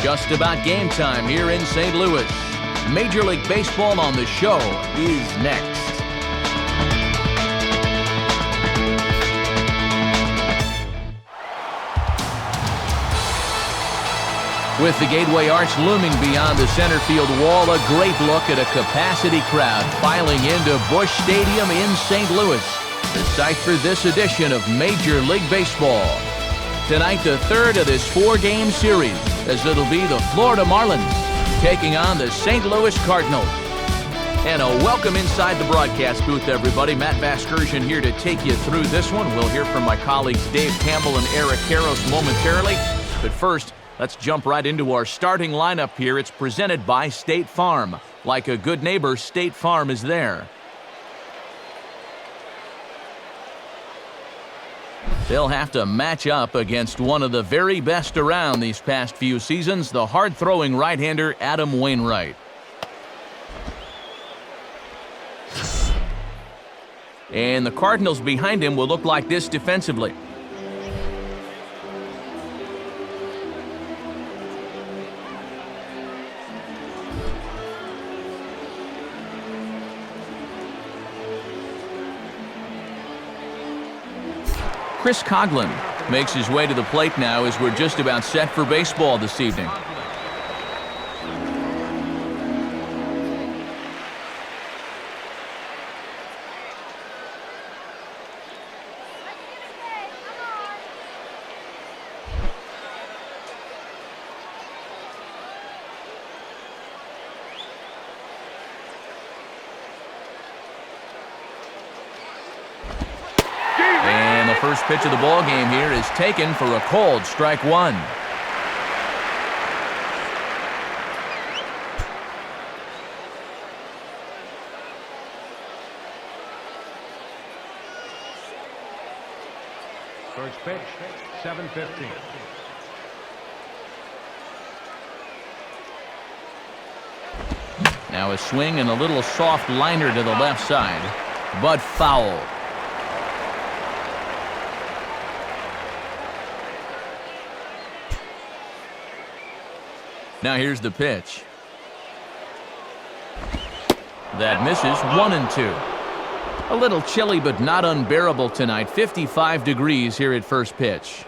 Just about game time here in St. Louis. Major League Baseball on the show is next. With the Gateway Arch looming beyond the center field wall, a great look at a capacity crowd filing into Busch Stadium in St. Louis, the site for this edition of Major League Baseball. Tonight, the third of this four-game series, as it'll be the Florida Marlins taking on the St. Louis Cardinals. And a welcome inside the broadcast booth, everybody. Matt Vasgersian here to take you through this one. We'll hear from my colleagues Dave Campbell and Eric Karros momentarily. But first, let's jump right into our starting lineup here. It's presented by State Farm. Like a good neighbor, State Farm is there. They'll have to match up against one of the very best around these past few seasons, the hard-throwing right-hander Adam Wainwright. And the Cardinals behind him will look like this defensively. Chris Coughlin makes his way to the plate now as we're just about set for baseball this evening. First pitch of the ball game here is taken for a called strike one. First pitch, 7:15. Now a swing and a little soft liner to the left side, but foul. Now here's the pitch. That misses, 1-2. A little chilly but not unbearable tonight. 55 degrees here at first pitch.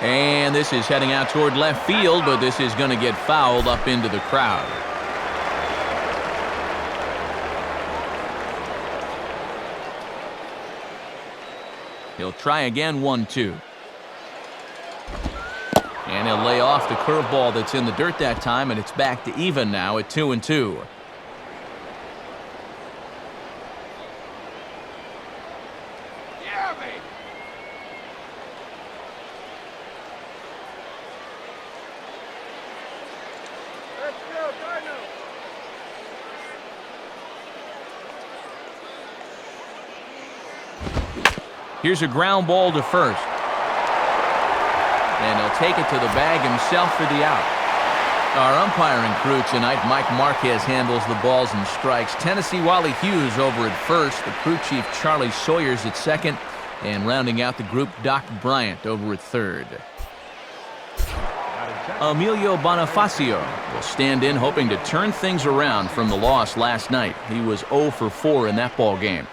And this is heading out toward left field, but this is going to get fouled up into the crowd. He'll try again, 1-2. And he'll lay off the curveball that's in the dirt that time, and it's back to even now at 2-2. Here's a ground ball to first. And he'll take it to the bag himself for the out. Our umpiring crew tonight, Mike Marquez handles the balls and strikes. Tennessee Wally Hughes over at first. The crew chief Charlie Sawyers at second. And rounding out the group, Doc Bryant over at third. Emilio Bonifacio will stand in hoping to turn things around from the loss last night. He was 0 for 4 in that ball game.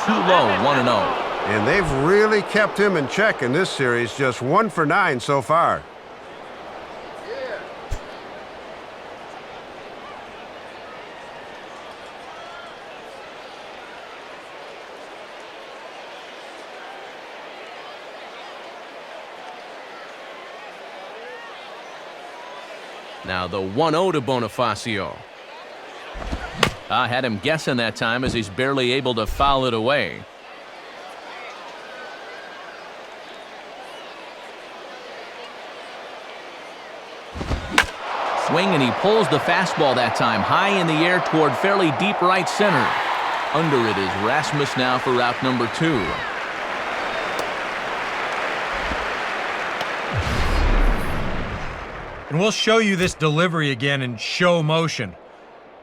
Too low, 1-0. And they've really kept him in check in this series, just 1 for 9 so far. Now the 1-0 to Bonifacio. I had him guessing that time as he's barely able to foul it away. swing, and he pulls the fastball that time high in the air toward fairly deep right center. Under it is Rasmus now for route number 2. And we'll show you this delivery again in show motion.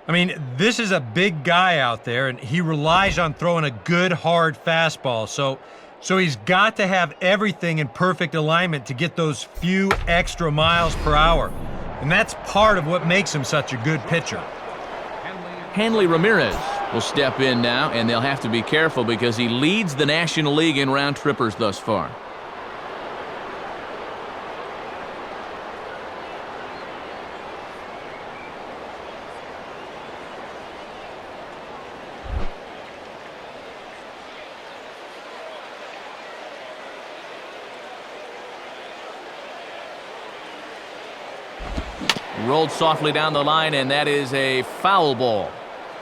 I mean, this is a big guy out there, and he relies on throwing a good, hard fastball. So he's got to have everything in perfect alignment to get those few extra miles per hour. And that's part of what makes him such a good pitcher. Hanley Ramirez will step in now, and they'll have to be careful because he leads the National League in round trippers thus far. Rolled softly down the line, and that is a foul ball.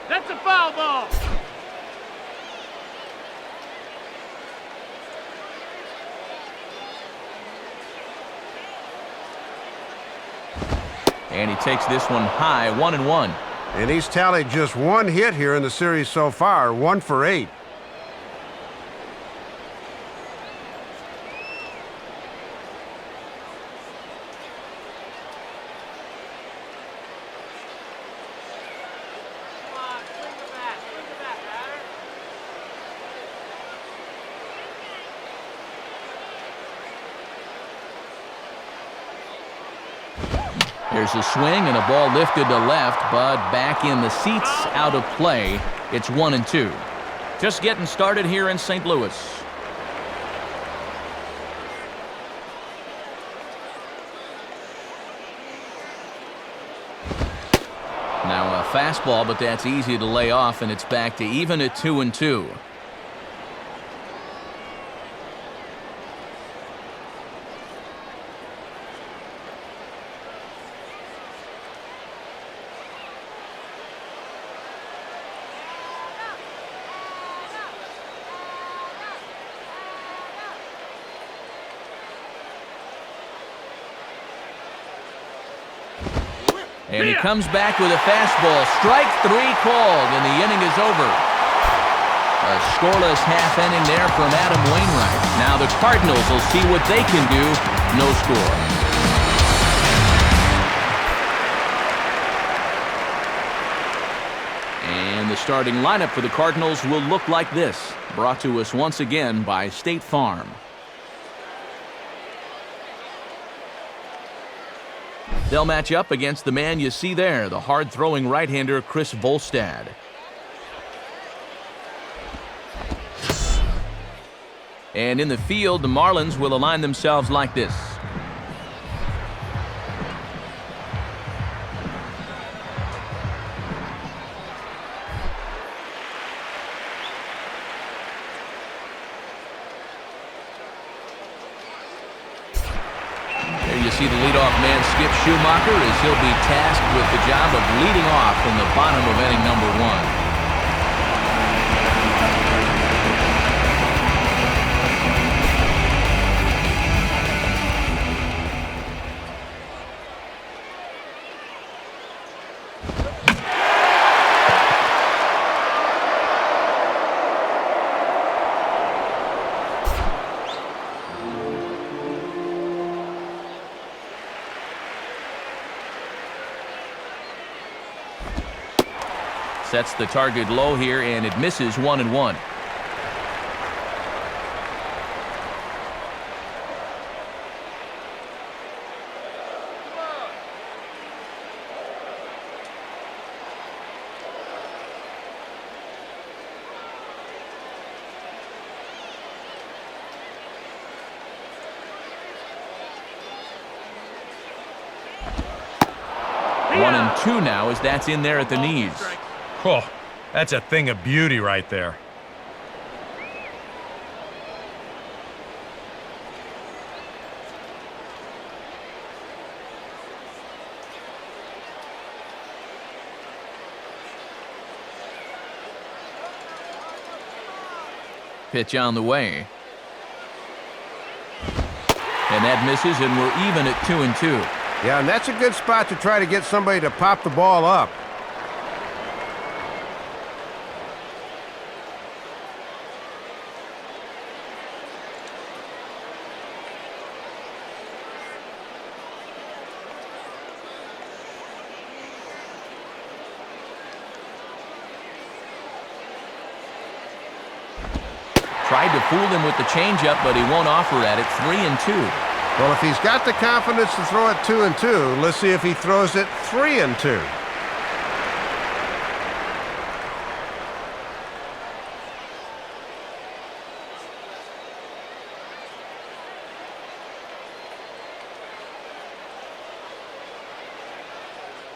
That's a foul ball. And he takes this one high, 1-1. And he's tallied just one hit here in the series so far, 1 for 8. There's a swing and a ball lifted to left, but back in the seats, out of play. It's 1-2. Just getting started here in St. Louis. Now a fastball, but that's easy to lay off, and it's back to even at 2-2. And he comes back with a fastball. Strike 3 called, and the inning is over. A scoreless half inning there from Adam Wainwright. Now the Cardinals will see what they can do. No score. And the starting lineup for the Cardinals will look like this. Brought to us once again by State Farm. They'll match up against the man you see there, the hard-throwing right-hander Chris Volstad. And in the field, the Marlins will align themselves like this. You see the leadoff man, Skip Schumacher, as he'll be tasked with the job of leading off in the bottom of inning number 1. Sets the target low here, and it misses 1-1. One and two now as that's in there at the knees. Oh, that's a thing of beauty right there. Pitch on the way. And that misses, and we're even at 2-2. Yeah, and that's a good spot to try to get somebody to pop the ball up. Tried to fool him with the changeup, but he won't offer at it. 3-2. Well, if he's got the confidence to throw it 2-2, let's see if he throws it 3-2.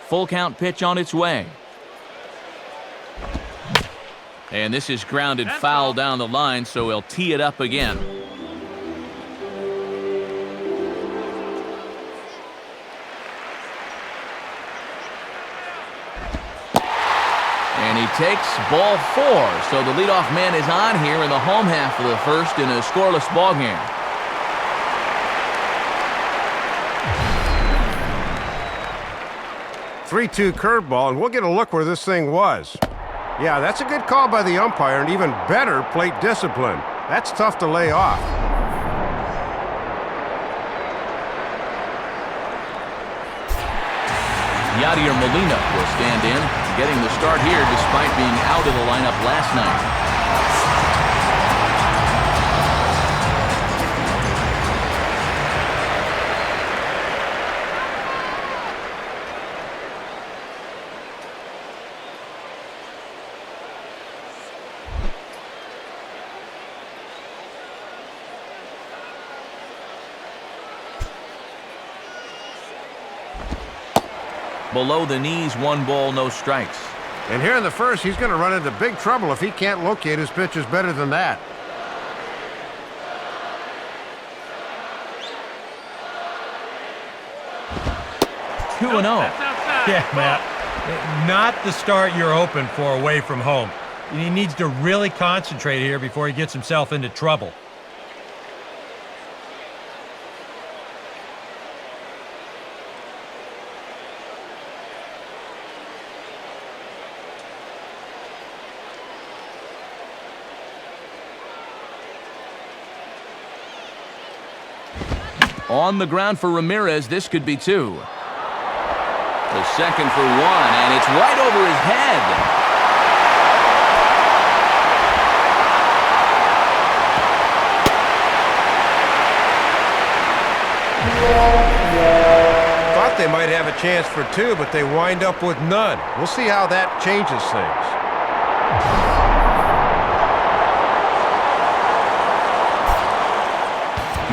Full count pitch on its way. And this is grounded foul down the line, so he'll tee it up again. And he takes ball 4. So the leadoff man is on here in the home half of the first in a scoreless ball game. Three-two curveball, and we'll get a look where this thing was. Yeah, that's a good call by the umpire, and even better plate discipline. That's tough to lay off. Yadier Molina will stand in, getting the start here despite being out of the lineup last night. Below the knees, 1 ball, no strikes. And here in the first, he's going to run into big trouble if he can't locate his pitches better than that. Two and 0. Yeah, Matt. Not the start you're hoping for away from home. He needs to really concentrate here before he gets himself into trouble. On the ground for Ramirez, this could be 2. The second for 1, and it's right over his head. Thought they might have a chance for 2, but they wind up with none. We'll see how that changes things.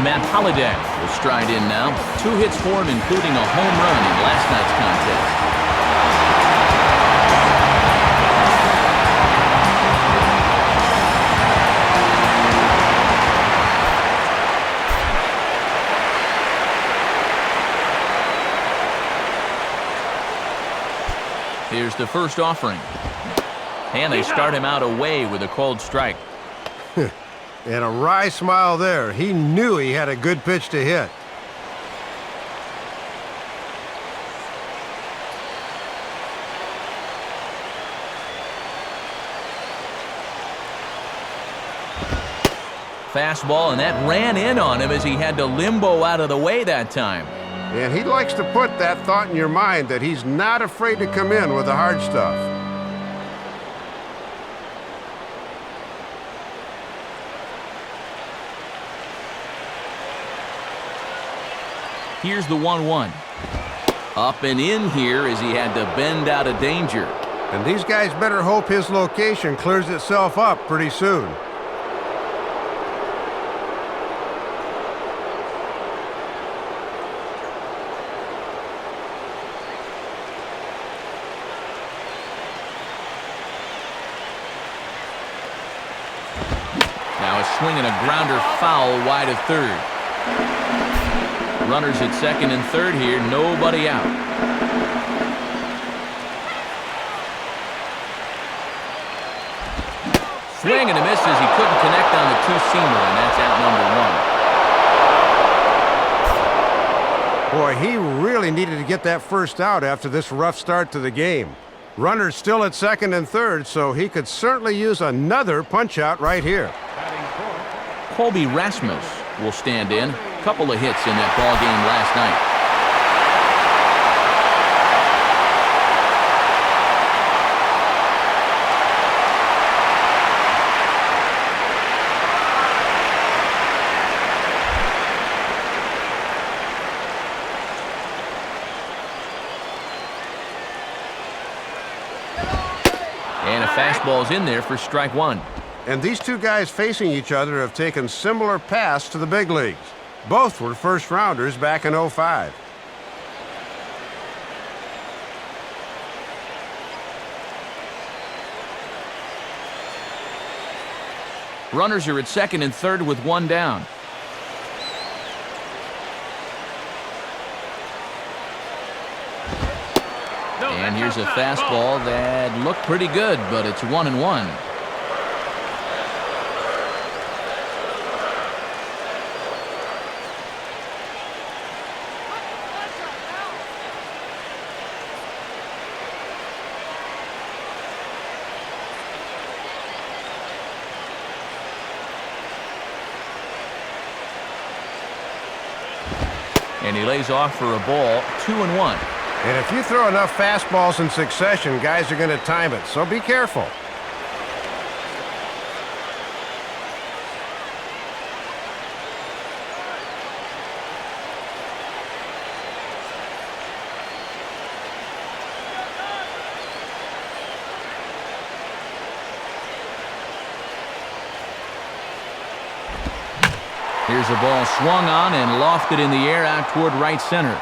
Matt Holliday will stride in now. 2 hits for him, including a home run in last night's contest. Here's the first offering. And they start him out away with a cold strike. And a wry smile there. He knew he had a good pitch to hit. Fastball, and that ran in on him as he had to limbo out of the way that time. And he likes to put that thought in your mind that he's not afraid to come in with the hard stuff. Here's the 1-1. Up and in here as he had to bend out of danger. And these guys better hope his location clears itself up pretty soon. Now a swing and a grounder foul wide of third. Runners at second and third here, nobody out. Swing and a miss as he couldn't connect on the 2-seamer, and that's out number 1. Boy, he really needed to get that first out after this rough start to the game. Runner's still at second and third, so he could certainly use another punch-out right here. Colby Rasmus will stand in. Couple of hits in that ball game last night. And a fastball's in there for strike one. And these two guys facing each other have taken similar paths to the big leagues. Both were first-rounders back in '05. Runners are at second and third with one down. And here's a fastball that looked pretty good, but it's 1-1. And he lays off for a ball, 2-1. And if you throw enough fastballs in succession, guys are going to time it, so be careful. Here's a ball swung on and lofted in the air out toward right center.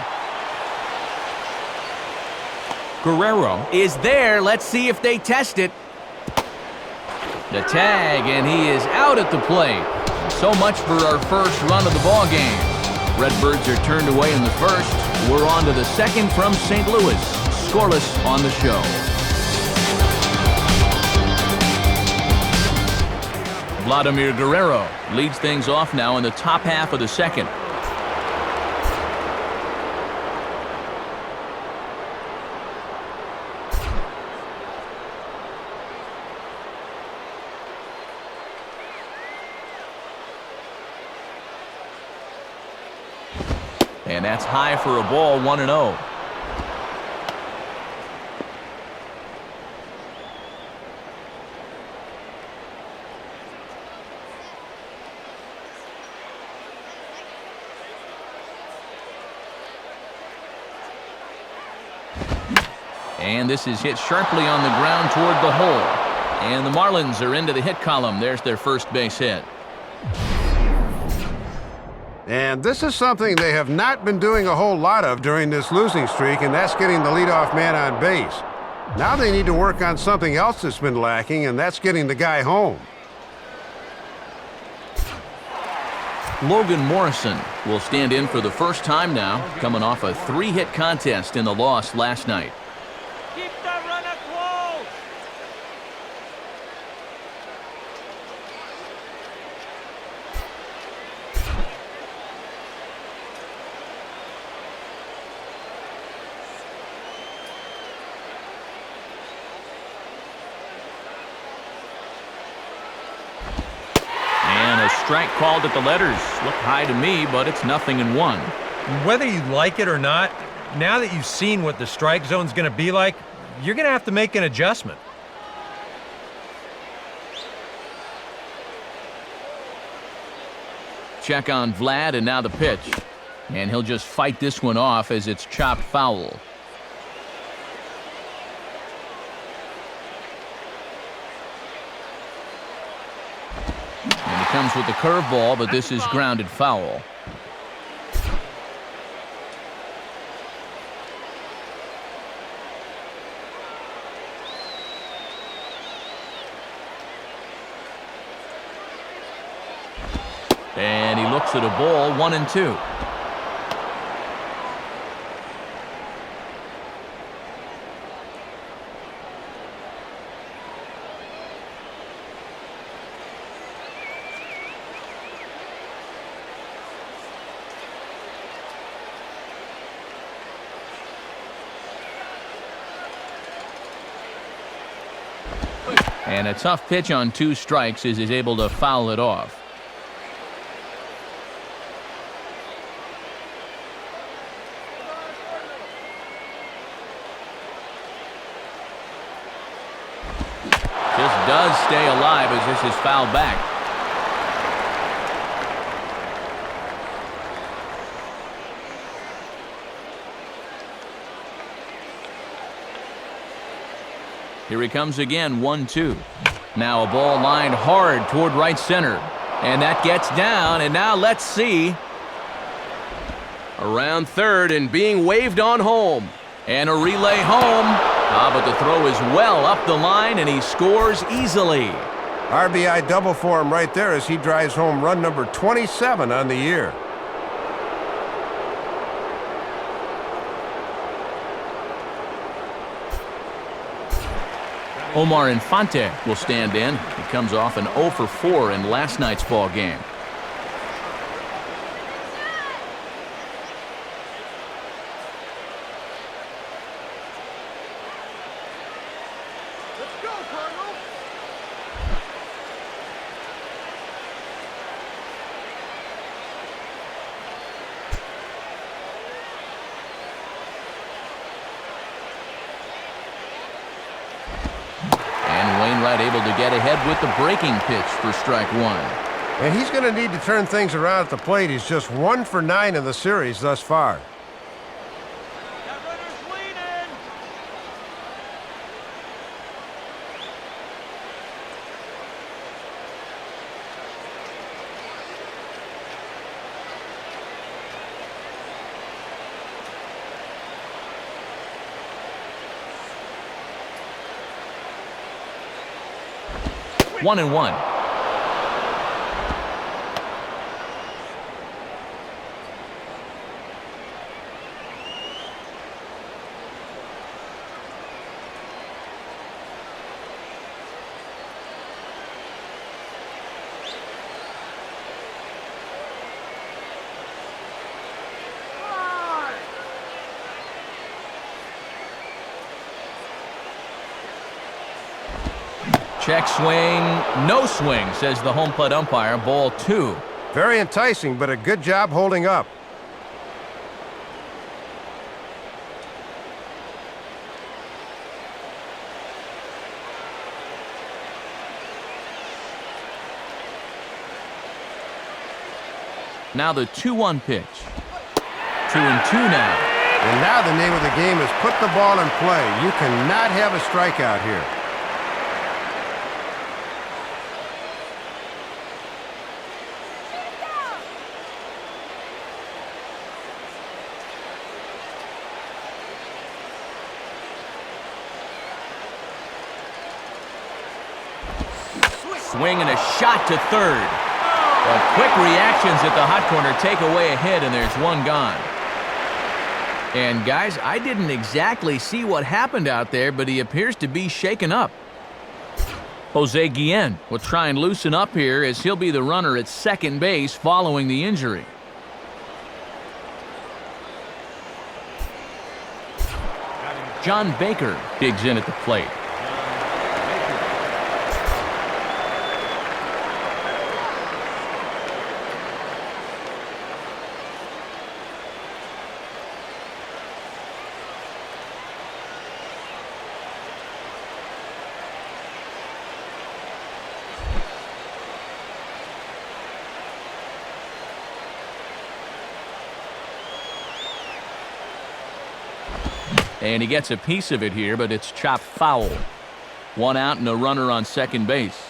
Guerrero is there. Let's see if they test it. The tag, and he is out at the plate. So much for our first run of the ball game. Redbirds are turned away in the first. We're on to the second from St. Louis. Scoreless on the show. Vladimir Guerrero leads things off now in the top half of the second. And that's high for a ball, 1-0. And this is hit sharply on the ground toward the hole. And the Marlins are into the hit column. There's their first base hit. And this is something they have not been doing a whole lot of during this losing streak, and that's getting the leadoff man on base. Now they need to work on something else that's been lacking, and that's getting the guy home. Logan Morrison will stand in for the first time now, coming off a 3-hit contest in the loss last night. Keep the runner close. And a strike called at the letters. Looked high to me, but it's 0-1. Whether you like it or not, now that you've seen what the strike zone's going to be like, you're going to have to make an adjustment. Check on Vlad, and now the pitch. And he'll just fight this one off as it's chopped foul. And he comes with the curveball, but this is grounded foul. And he looks at a ball, 1-2. And a tough pitch on 2 strikes as he's able to foul it off. Just does stay alive as this is fouled back. Here he comes again, 1-2. Now a ball lined hard toward right center. And that gets down, and now let's see. Around third and being waved on home. And a relay home. But the throw is well up the line, and he scores easily. RBI double for him right there as he drives home run number 27 on the year. Omar Infante will stand in. He comes off an 0 for 4 in last night's ball game. Let's go, Cardinals! Able to get ahead with the breaking pitch for strike 1. And he's going to need to turn things around at the plate. He's just 1 for 9 in the series thus far. That runner's leading. One and one. Check swing, no swing, says the home plate umpire. Ball 2. Very enticing, but a good job holding up. Now the 2-1 pitch. 2-2 now. And now the name of the game is put the ball in play. You cannot have a strikeout here. Swing and a shot to third. But quick reactions at the hot corner take away a hit, and there's one gone. And guys, I didn't exactly see what happened out there, but he appears to be shaken up. Jose Guillen will try and loosen up here as he'll be the runner at second base following the injury. John Baker digs in at the plate. And he gets a piece of it here, but it's chopped foul. 1 out and a runner on second base.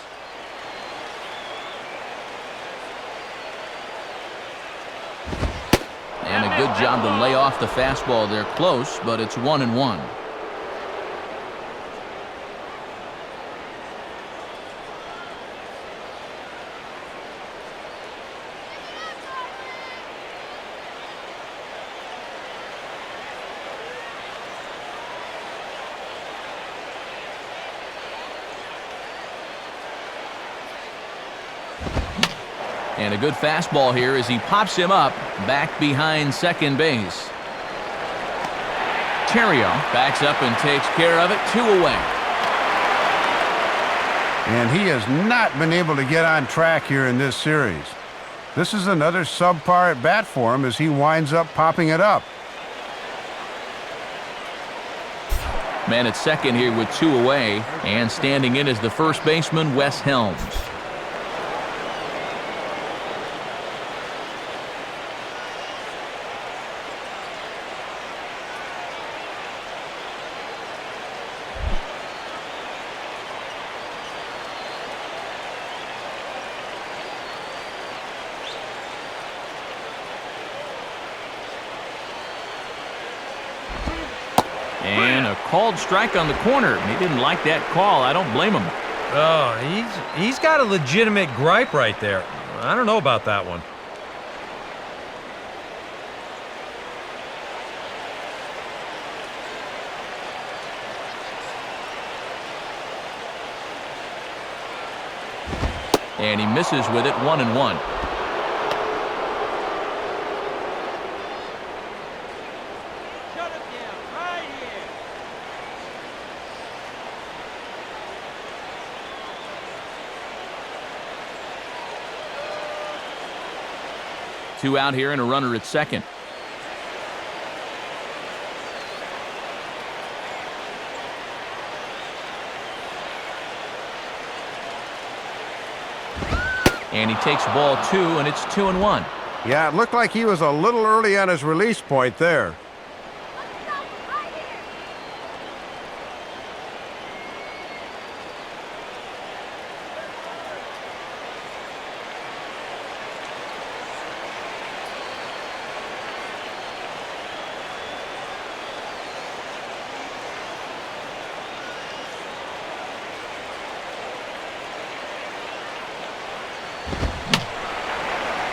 And a good job to lay off the fastball there close, but it's 1-1. And a good fastball here as he pops him up back behind second base. Terrio backs up and takes care of it. 2 away. And he has not been able to get on track here in this series. This is another subpar at bat for him as he winds up popping it up. Man at second here with 2 away, and standing in is the first baseman, Wes Helms. And a called strike on the corner. He didn't like that call. I don't blame him. Oh, he's got a legitimate gripe right there. I don't know about that one. And he misses with it, 1-1. Shut him down right here. Two out here and a runner at second. And he takes ball 2, and it's 2-1. Yeah, it looked like he was a little early on his release point there.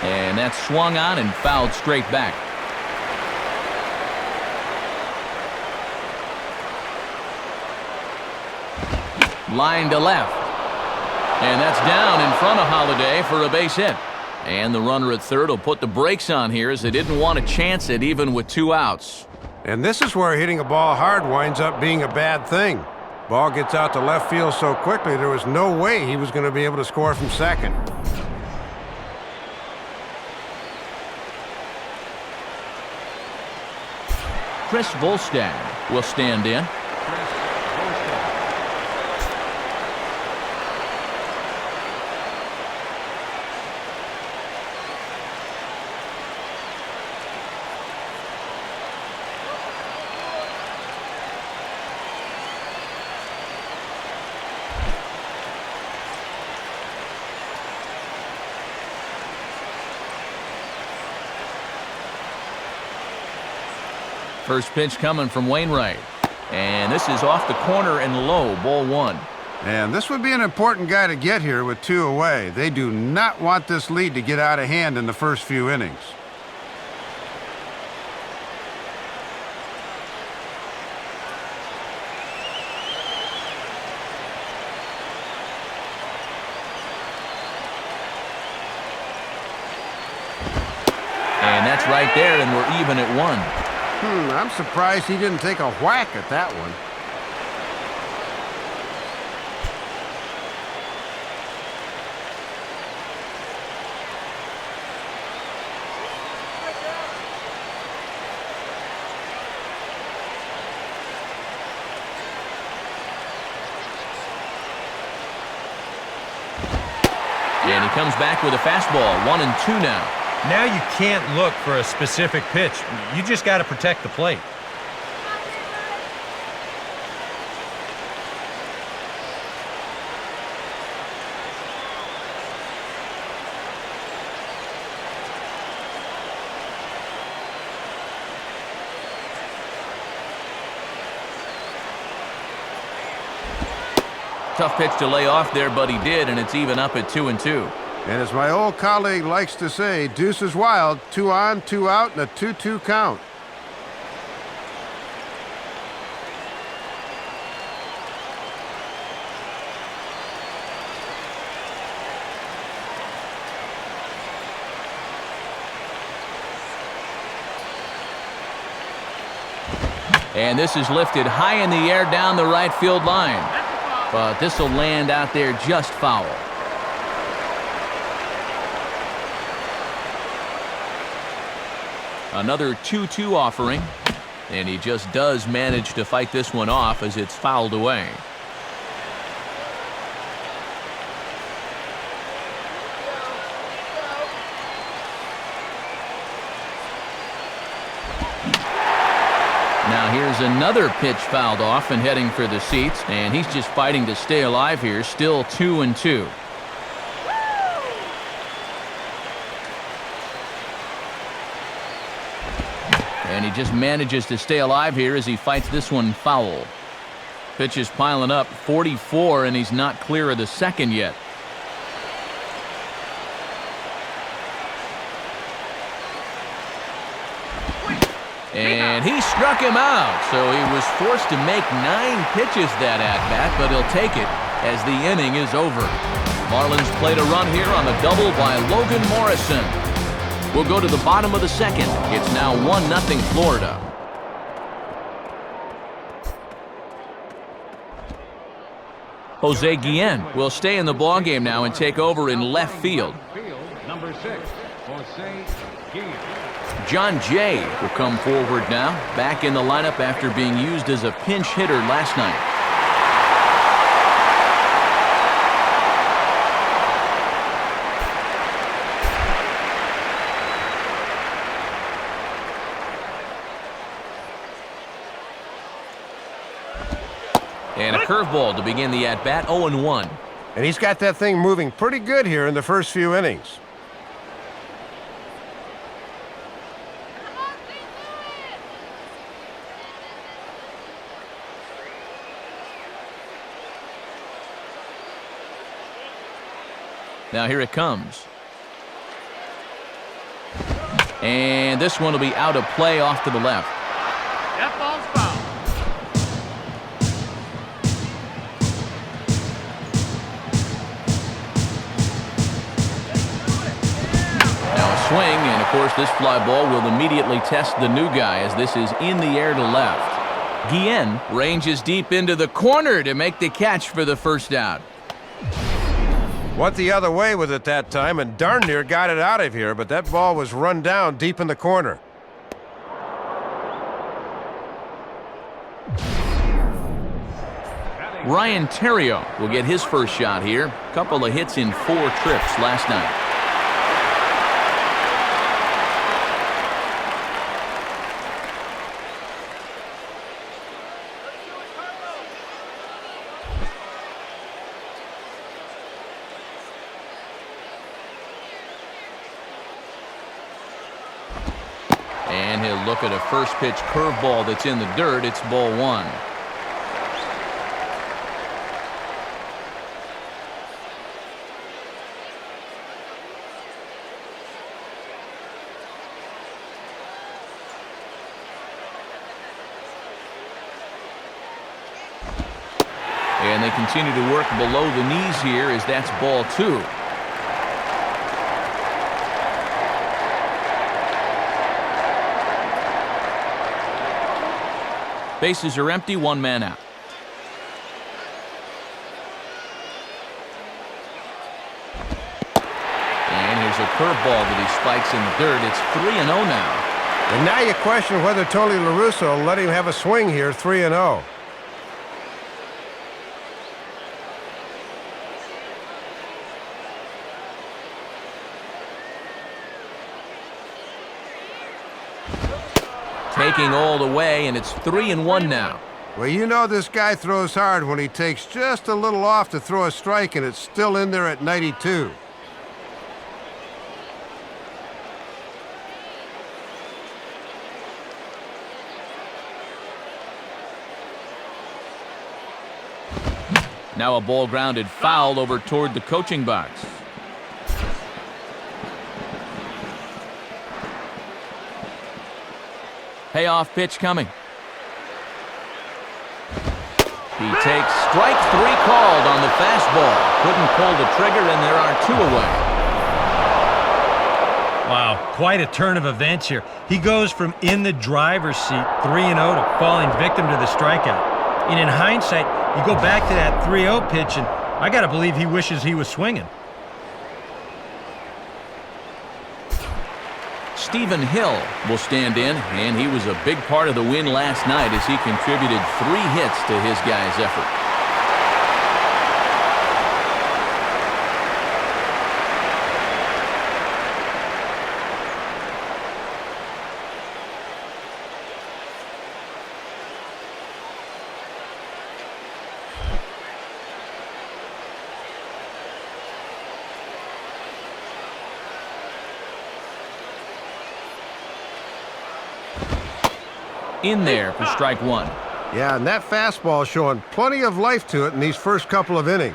And that's swung on and fouled straight back. Line to left. And that's down in front of Holiday for a base hit. And the runner at third will put the brakes on here as they didn't want to chance it even with 2 outs. And this is where hitting a ball hard winds up being a bad thing. Ball gets out to left field so quickly there was no way he was going to be able to score from second. Chris Volstagg will stand in. First pitch coming from Wainwright. And this is off the corner and low, ball 1. And this would be an important guy to get here with 2 away. They do not want this lead to get out of hand in the first few innings. And that's right there, and we're even at 1. I'm surprised he didn't take a whack at that one. And he comes back with a fastball, 1-2 now. Now you can't look for a specific pitch. You just got to protect the plate. Tough pitch to lay off there, but he did, and it's even up at 2-2. And as my old colleague likes to say, deuce is wild, 2 on, 2 out, and a 2-2 count. And this is lifted high in the air down the right field line. but this will land out there just foul. Another 2-2 offering, and he just does manage to fight this one off as it's fouled away. Now here's another pitch fouled off and heading for the seats, and he's just fighting to stay alive here, still 2-2. And he just manages to stay alive here as he fights this one foul. Pitch is piling up, 44, and he's not clear of the second yet. And he struck him out, so he was forced to make 9 pitches that at-bat, but he'll take it as the inning is over. Marlins played a run here on the double by Logan Morrison. We'll go to the bottom of the second. It's now 1-0 Florida. Jose Guillen will stay in the ballgame now and take over in left field. Number 6, Jose Guillen. John Jay will come forward now, back in the lineup after being used as a pinch hitter last night. And a curveball to begin the at-bat, 0-1. And he's got that thing moving pretty good here in the first few innings. Now here it comes. And this one will be out of play off to the left. That ball's foul. Now a swing, and of course this fly ball will immediately test the new guy as this is in the air to left. Guillen ranges deep into the corner to make the catch for the first out. Went the other way with it that time and darn near got it out of here, but that ball was run down deep in the corner. Ryan Theriot will get his first shot here. Couple of hits in 4 trips last night. And he'll look at a first pitch curveball that's in the dirt. It's ball 1. And they continue to work below the knees here as that's ball 2. Bases are empty, 1 man out. And here's a curveball that he spikes in the dirt. It's 3-0 now. And now you question whether Tony La Russa will let him have a swing here, 3-0. Taking all the way, and it's 3-1 now. Well, you know this guy throws hard when he takes just a little off to throw a strike, and it's still in there at 92. Now a ball grounded foul over toward the coaching box. Payoff pitch coming. He takes strike 3 called on the fastball. Couldn't pull the trigger, and there are 2 away. Wow, quite a turn of events here. He goes from in the driver's seat 3-0 to falling victim to the strikeout. And in hindsight, You go back to that 3-0 pitch, and I got to believe he wishes he was swinging. Stephen Hill will stand in, and he was a big part of the win last night as he contributed 3 hits to his guys' effort. In there for strike 1. Yeah, and that fastball showing plenty of life to it in these first couple of innings.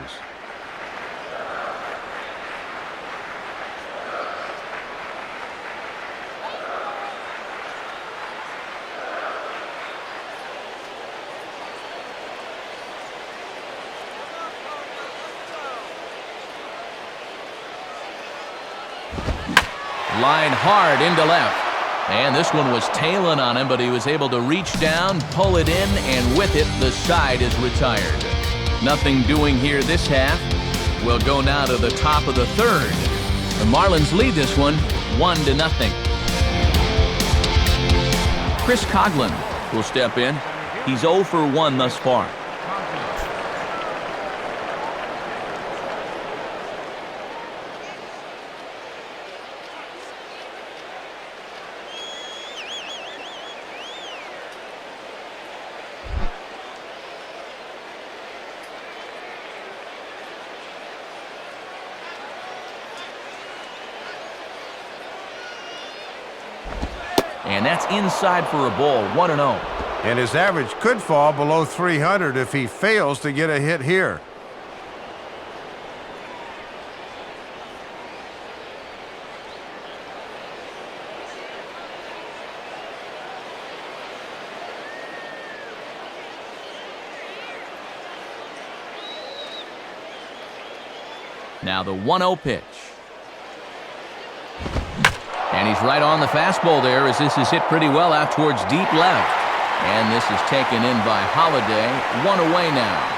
Line hard into left. And this one was tailing on him, but he was able to reach down, pull it in, and with it, the side is retired. Nothing doing here this half. We'll go now to the top of the 3rd. The Marlins lead this one 1-0. Chris Coughlin will step in. He's 0 for 1 thus far. And that's inside for a ball, 1-0. And his average could fall below 300 if he fails to get a hit here. Now the 1-0 pitch. And he's right on the fastball there as this is hit pretty well out towards deep left. And this is taken in by Holiday. 1 away now.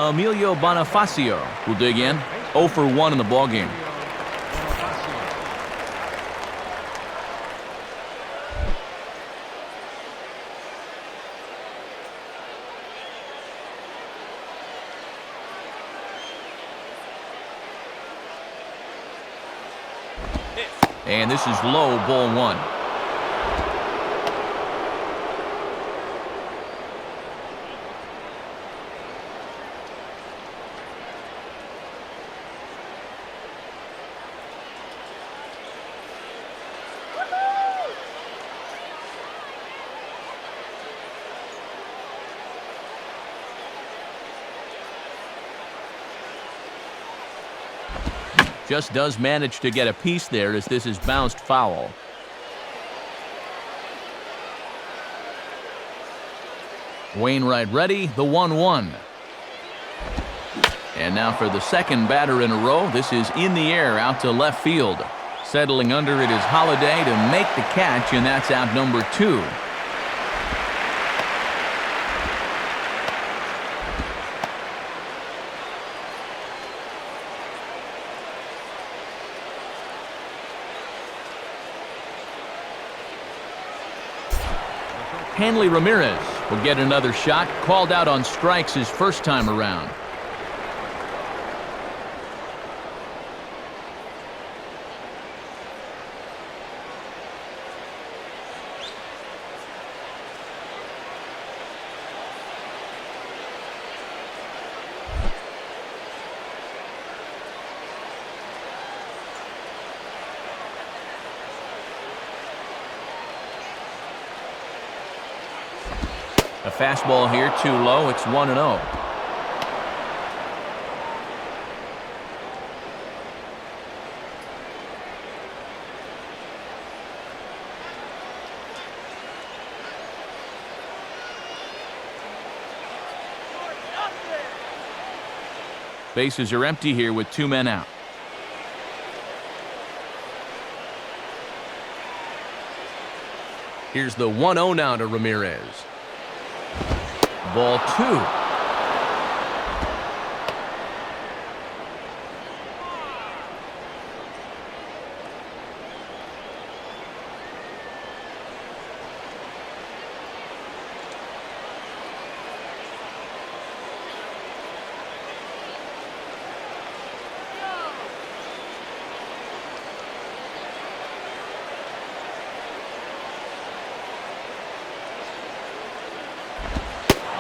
Emilio Bonifacio will dig in. 0 for 1 in the ballgame. And this is low, ball 1. Just does manage to get a piece there as this is bounced foul. Wainwright ready, the 1-1. And now for the second batter in a row. This is in the air out to left field. Settling under it is Holiday to make the catch, and that's out number 2. Hanley Ramirez will get another shot, called out on strikes his first time around. A fastball here, too low. It's 1-0. Bases are empty here with 2 men out. Here's the 1-0 now to Ramirez. Ball 2.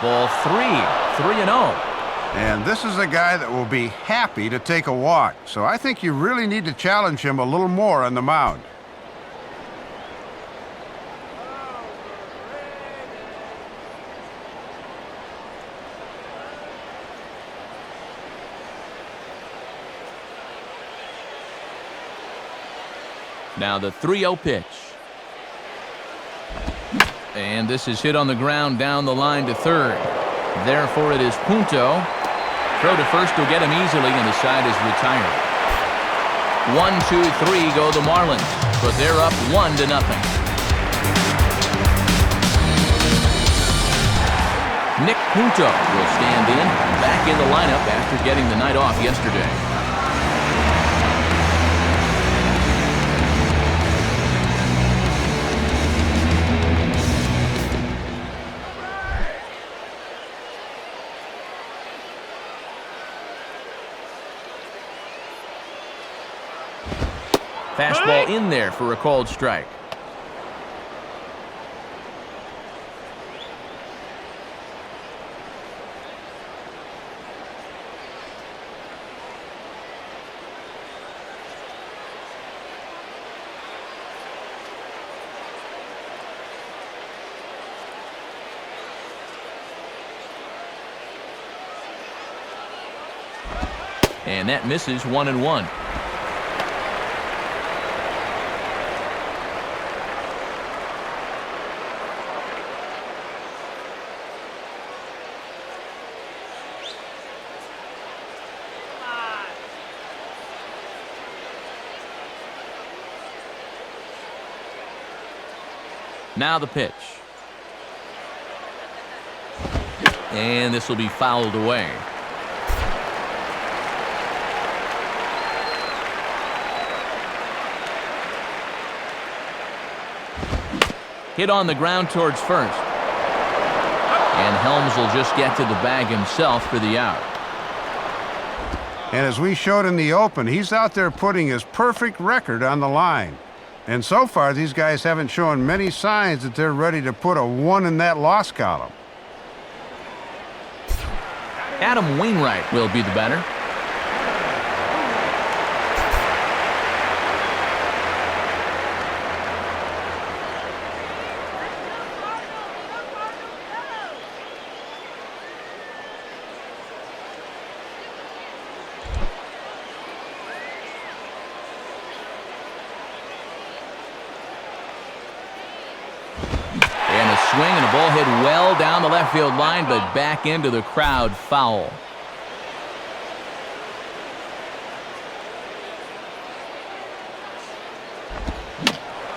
Ball 3, 3-0. And this is a guy that will be happy to take a walk. So I think you really need to challenge him a little more on the mound. Now the 3-0 pitch. And this is hit on the ground down the line to third. Therefore, it is punto. Throw to first will get him easily, and the side is retired. 1, 2, 3 go the Marlins, but they're up 1-0. Nick Punto will stand in, back in the lineup after getting the night off yesterday. Fastball in there for a called strike. And that misses 1-1. Now the pitch. And this will be fouled away. Hit on the ground towards first. And Helms will just get to the bag himself for the out. And as we showed in the open, he's out there putting his perfect record on the line. And so far, these guys haven't shown many signs that they're ready to put a 1 in that loss column. Adam Wainwright will be the batter. Swing and a ball hit well down the left field line, but back into the crowd, foul.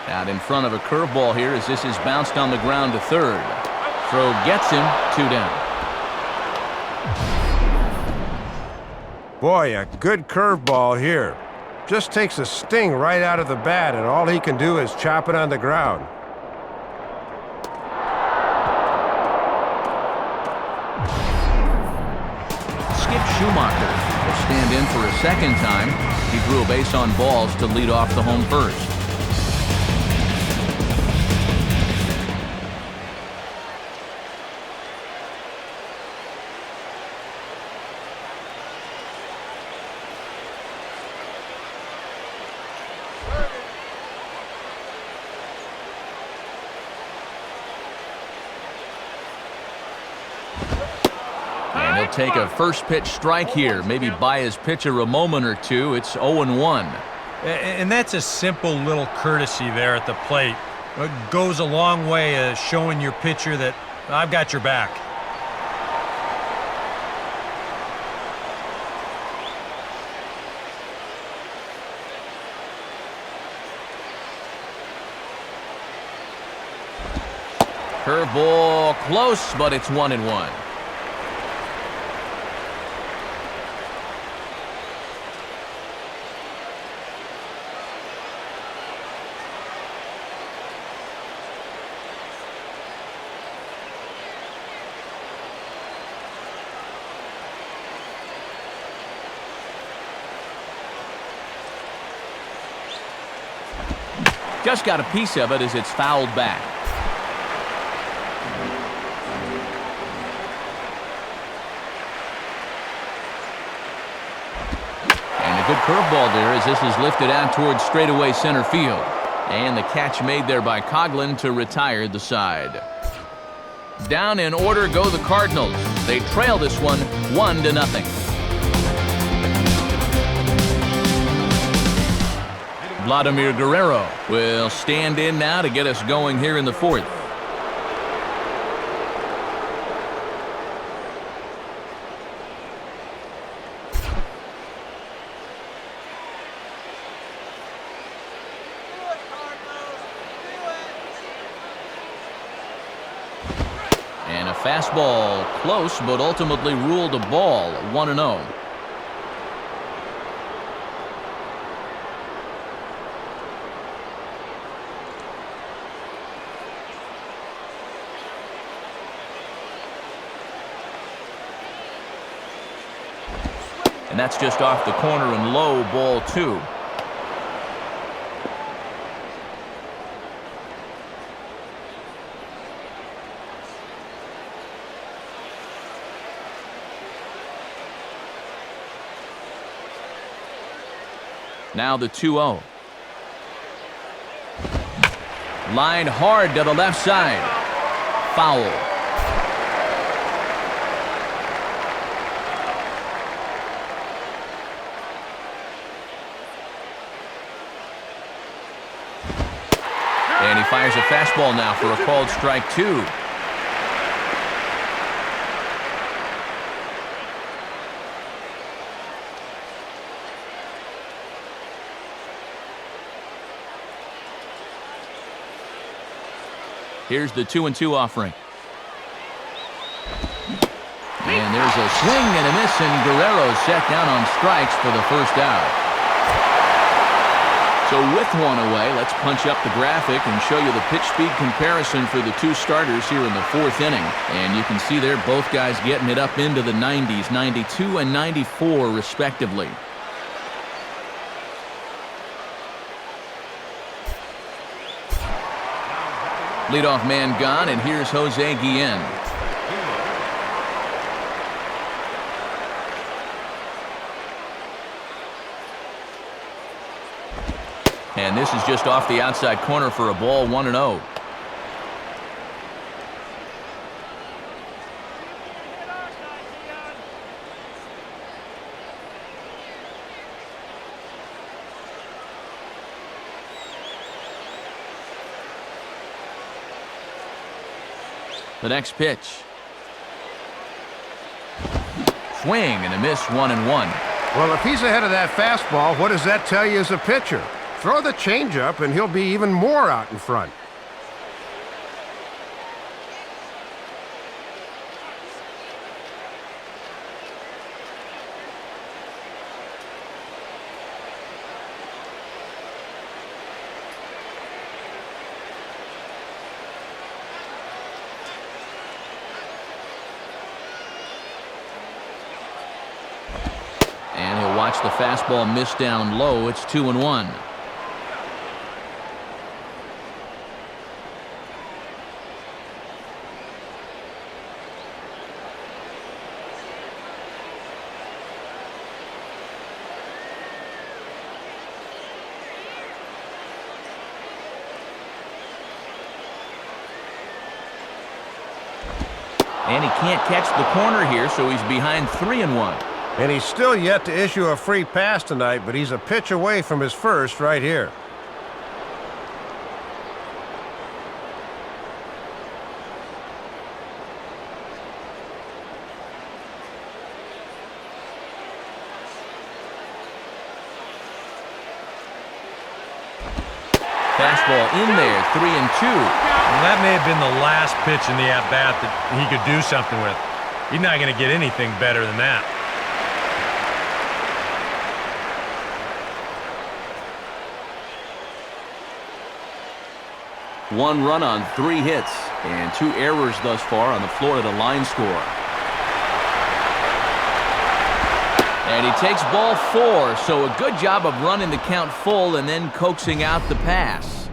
Out in front of a curveball here as this is bounced on the ground to third. Throw gets him, 2 down. Boy, a good curveball here. Just takes a sting right out of the bat, and all he can do is chop it on the ground. Schumacher will stand in for a second time. He drew a base on balls to lead off the home first. Take a first pitch strike here, maybe buy his pitcher a moment or two. It's 0-1. And that's a simple little courtesy there at the plate. It goes a long way showing your pitcher that I've got your back. Curveball close, but it's 1-1. Just got a piece of it as it's fouled back. And a good curveball there as this is lifted out towards straightaway center field. And the catch made there by Coughlin to retire the side. Down in order go the Cardinals. They trail this one 1-0. Vladimir Guerrero will stand in now to get us going here in the fourth. And a fastball close, but ultimately ruled a ball, 1-0. And that's just off the corner and low, ball 2. Now the 2-0. Line hard to the left side. Foul. And he fires a fastball now for a called strike 2. Here's the 2-2 offering. And there's a swing and a miss, and Guerrero's set down on strikes for the first out. So with one away, let's punch up the graphic and show you the pitch speed comparison for the two starters here in the fourth inning. And you can see there both guys getting it up into the 90s, 92 and 94 respectively. Leadoff man gone, and here's Jose Guillen. And this is just off the outside corner for a ball, 1-0. The next pitch. Swing and a miss, 1-1. Well, if he's ahead of that fastball, what does that tell you as a pitcher? Throw the changeup, and he'll be even more out in front. And he'll watch the fastball miss down low. It's 2-1. And he can't catch the corner here, so he's behind 3-1. And he's still yet to issue a free pass tonight, but he's a pitch away from his first right here. Fastball in there, 3-2. Well, that may have been the last pitch in the at-bat that he could do something with. He's not going to get anything better than that. One run on 3 hits and 2 errors thus far on the Florida line score. And he takes ball 4, so a good job of running the count full and then coaxing out the pass.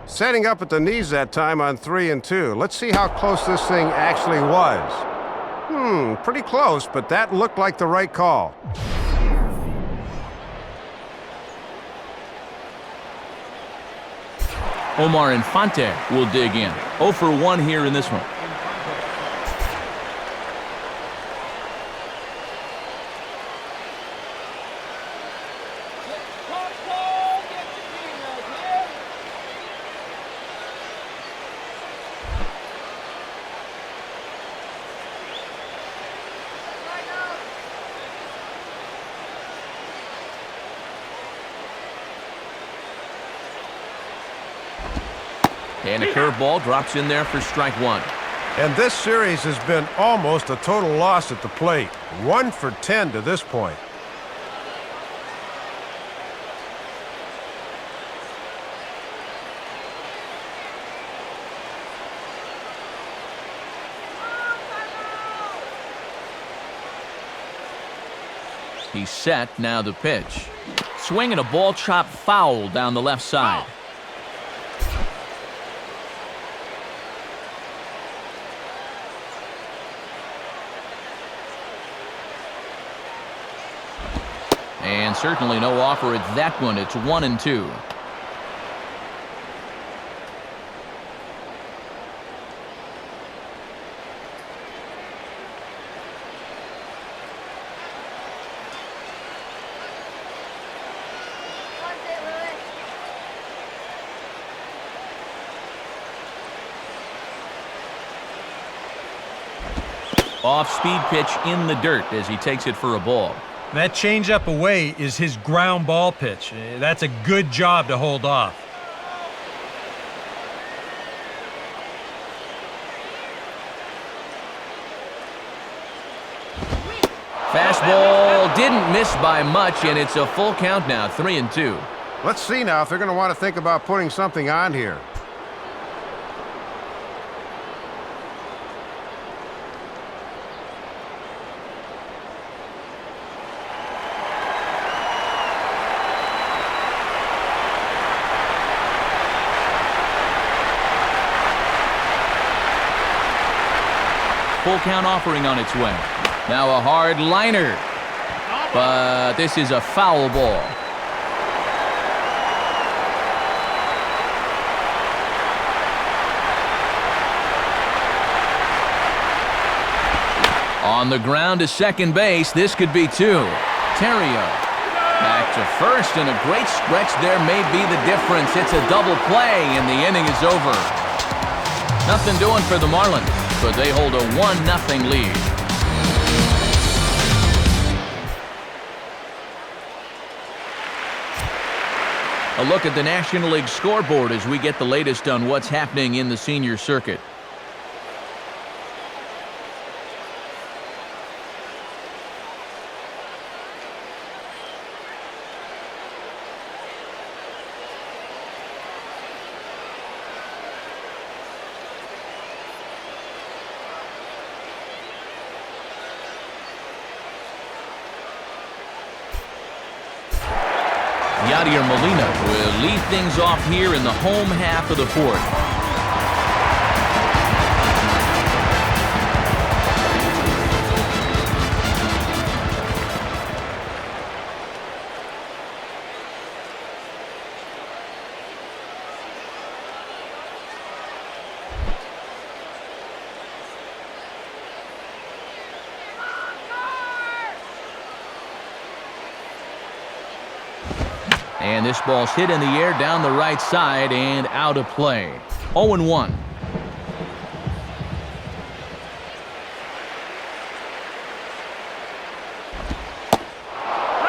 Setting up at the knees that time on 3-2. Let's see how close this thing actually was. Pretty close, but that looked like the right call. Omar Infante will dig in. 0 for 1 here in this one. And a curveball drops in there for strike 1. And this series has been almost a total loss at the plate. 1 for 10 to this point. He's set, now the pitch. Swinging a ball chopped foul down the left side. And certainly no offer at that one. It's 1-2. Off-speed pitch in the dirt as he takes it for a ball. That changeup away is his ground ball pitch. That's a good job to hold off. Fastball didn't miss by much, and it's a full count now, 3-2. Let's see now if they're going to want to think about putting something on here. Full count offering on its way. Now a hard liner. But this is a foul ball. On the ground to second base, this could be 2. Terrio back to first, and a great stretch there may be the difference. It's a double play, and the inning is over. Nothing doing for the Marlins, but they hold a 1-0 lead. A look at the National League scoreboard as we get the latest on what's happening in the senior circuit. Yadier Molina will lead things off here in the home half of the fourth. And this ball's hit in the air down the right side and out of play. 0-1.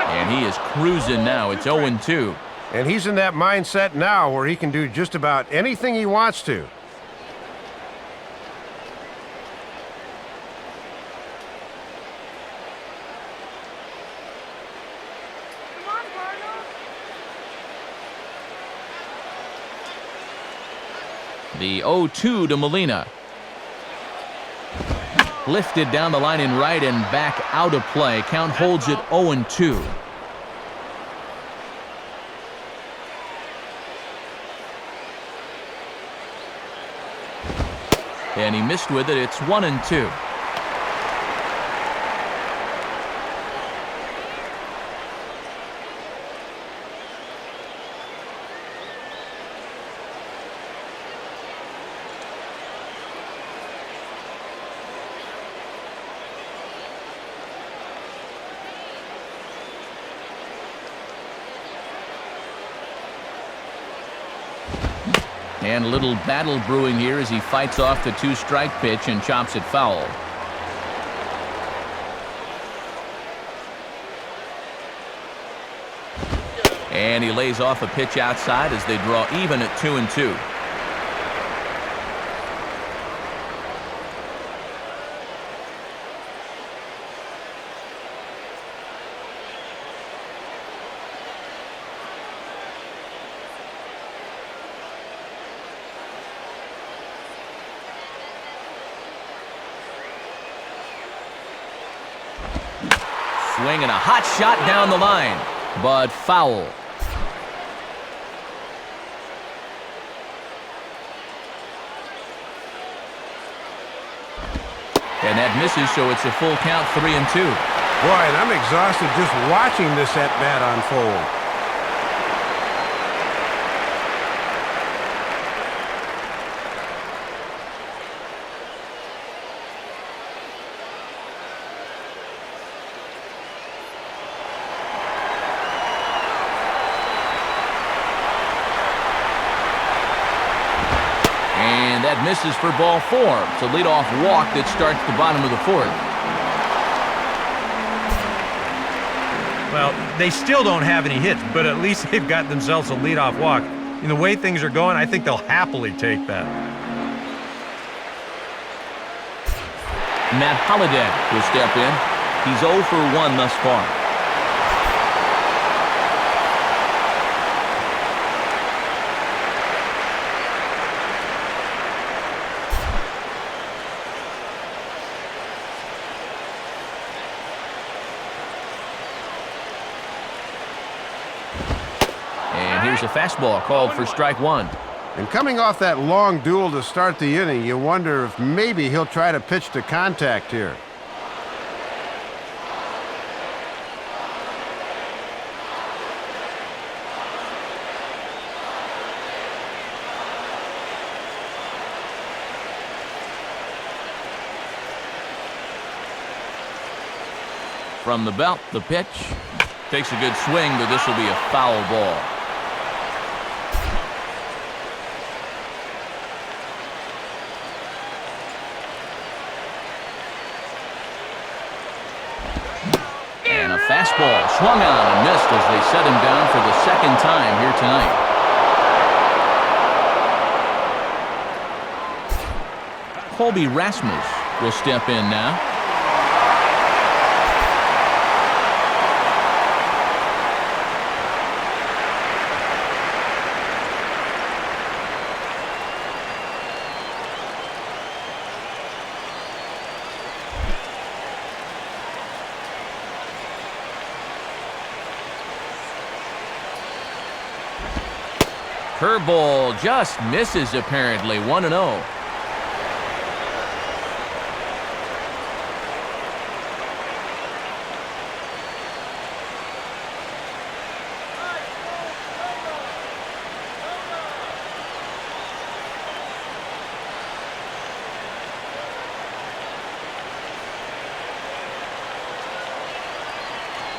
And he is cruising now. It's 0-2. And he's in that mindset now where he can do just about anything he wants to. Come on, Cardinals. The 0-2 to Molina. Lifted down the line in right and back out of play. Count holds it 0-2. And he missed with it. It's 1-2. And a little battle brewing here as he fights off the 2-strike pitch and chops it foul. And he lays off a pitch outside as they draw even at 2-2. Swing and a hot shot down the line, but foul. And that misses, so it's a full count, 3-2. Boy, and I'm exhausted just watching this at-bat unfold. That misses for ball 4. It's a leadoff walk that starts the bottom of the 4th. Well, they still don't have any hits, but at least they've got themselves a leadoff walk. In the way things are going, I think they'll happily take that. Matt Holliday will step in. He's 0 for 1 thus far. A fastball called for strike 1. And coming off that long duel to start the inning, you wonder if maybe he'll try to pitch to contact here. From the belt, the pitch. Takes a good swing, but this will be a foul ball. Fastball swung on and missed as they set him down for the second time here tonight. Colby Rasmus will step in now. Curveball just misses apparently, 1-0.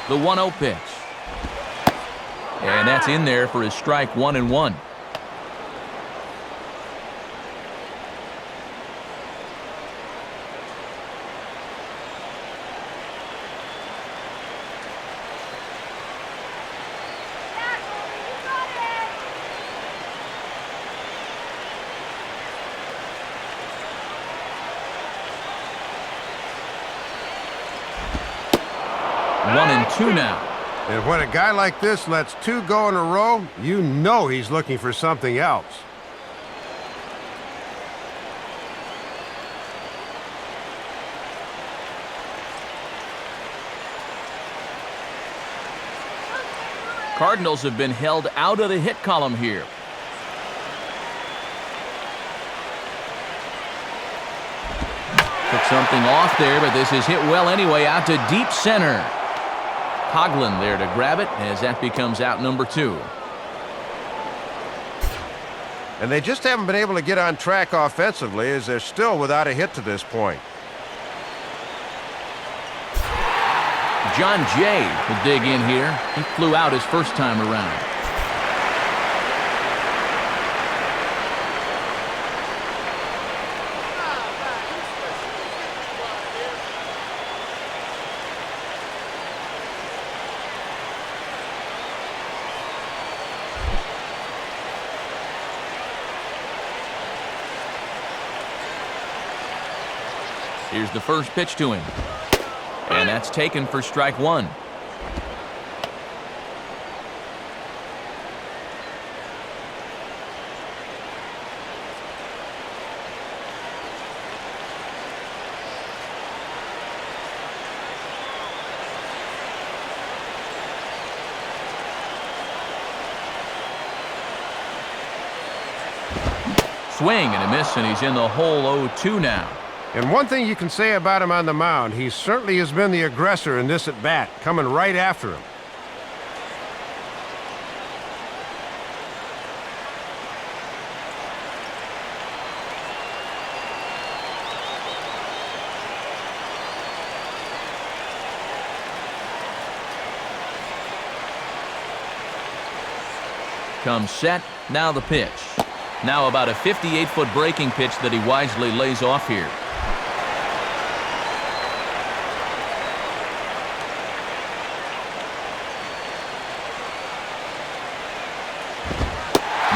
The 1-0 pitch. And that's in there for his strike, 1-1. 1-2 now. And when a guy like this lets two go in a row, you know he's looking for something else. Cardinals have been held out of the hit column here. Took something off there, but this is hit well anyway, out to deep center. Coughlin there to grab it as that becomes out number 2. And they just haven't been able to get on track offensively as they're still without a hit to this point. John Jay will dig in here. He flew out his first time around. Here's the first pitch to him. And that's taken for strike 1. Swing and a miss, and he's in the hole 0-2 now. And one thing you can say about him on the mound, he certainly has been the aggressor in this at-bat, coming right after him. Comes set, now the pitch. Now about a 58-foot breaking pitch that he wisely lays off here.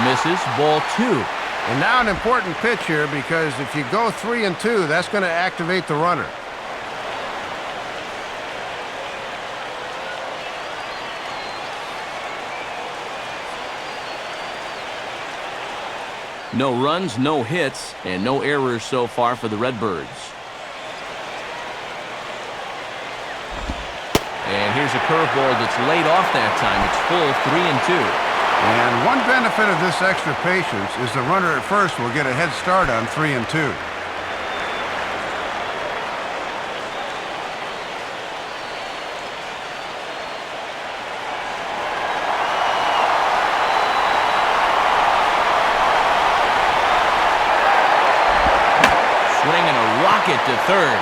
Misses, ball 2. And now an important pitch here, because if you go 3-2, that's going to activate the runner. No runs, no hits, and no errors so far for the Redbirds. And here's a curveball that's laid off that time. It's full 3-2. And one benefit of this extra patience is the runner at first will get a head start on 3-2. Swinging a rocket to third,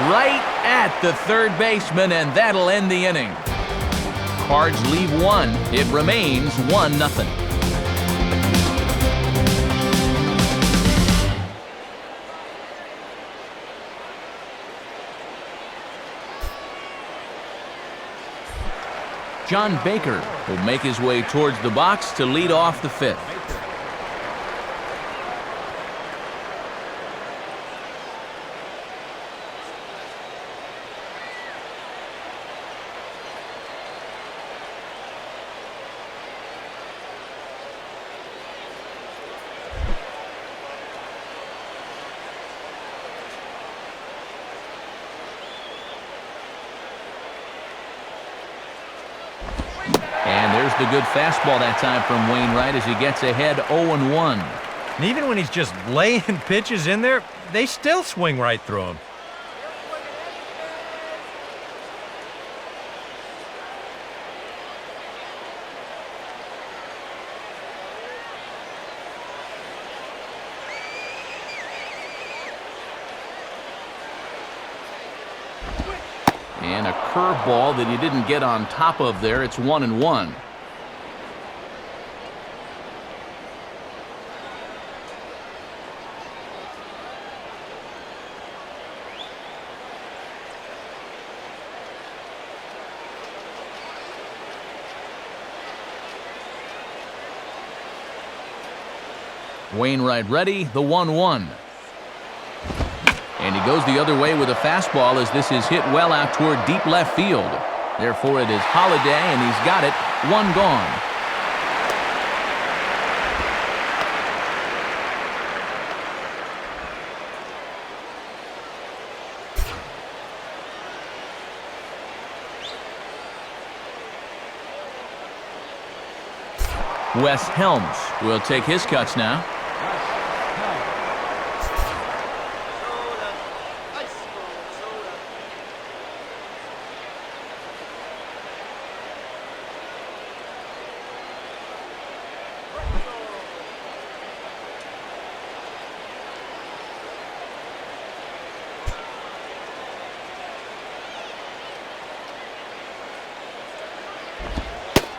right at the third baseman, and that'll end the inning. Cards leave 1. It remains 1-0. John Baker will make his way towards the box to lead off the 5th. And there's the good fastball that time from Wainwright as he gets ahead 0-1. And even when he's just laying pitches in there, they still swing right through him. And a curveball that he didn't get on top of there. It's 1-1. Wainwright ready, the 1-1. And he goes the other way with a fastball as this is hit well out toward deep left field. Therefore, it is Holiday, and he's got it. One gone. Wes Helms will take his cuts now.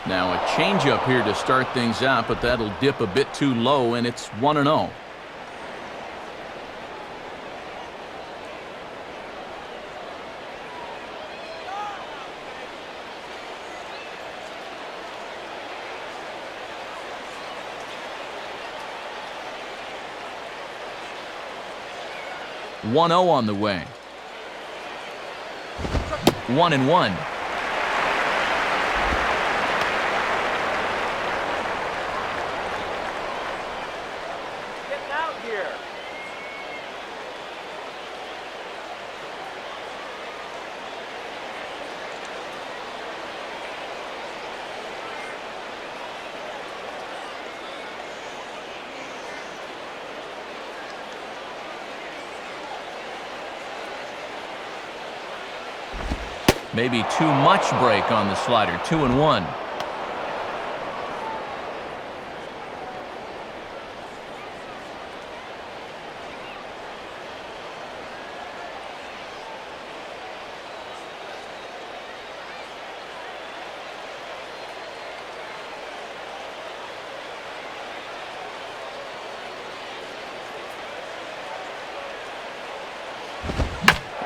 Now a changeup here to start things out, but that'll dip a bit too low, and it's 1-0. On the way. 1-1. Maybe too much break on the slider. 2-1.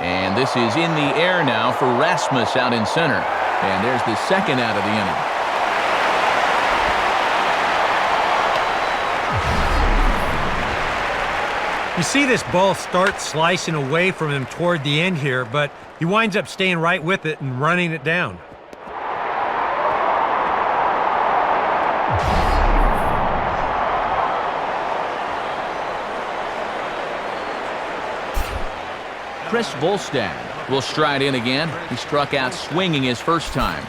And this is in the air now for Rasmus out in center. And there's the second out of the inning. You see this ball start slicing away from him toward the end here, but he winds up staying right with it and running it down. Chris Volstad will stride in again. He struck out swinging his first time.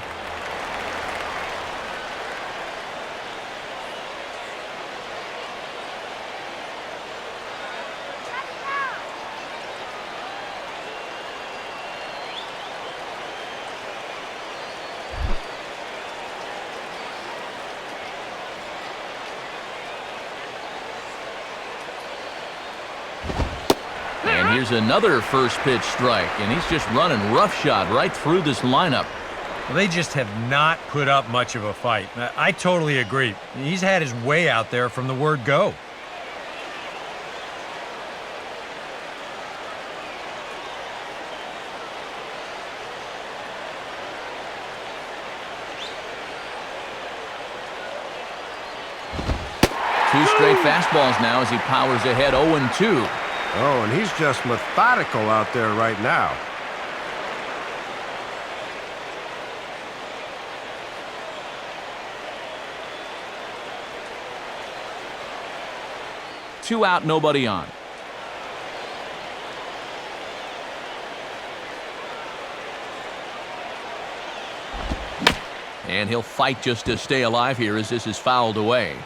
Here's another first pitch strike, and he's just running roughshod right through this lineup. Well, they just have not put up much of a fight. I totally agree. He's had his way out there from the word go. Two straight fastballs now as he powers ahead 0-2. Oh, and he's just methodical out there right now. Two out, nobody on. And he'll fight just to stay alive here as this is fouled away.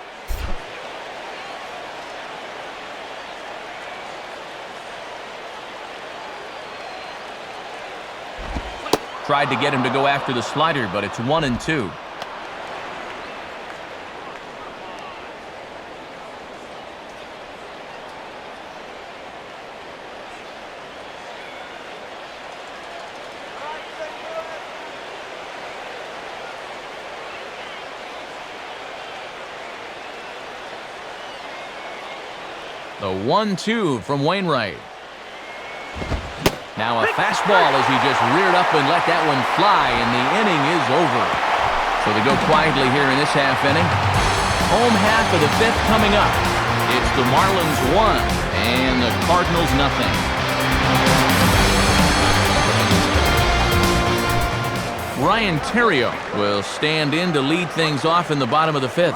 Tried to get him to go after the slider, but it's 1-2. The 1-2 from Wainwright. Now a fastball as he just reared up and let that one fly, and the inning is over. So they go quietly here in this half inning. Home half of the fifth coming up. It's the Marlins 1 and the Cardinals nothing. Right Ryan Terrio will stand in to lead things off in the bottom of the fifth.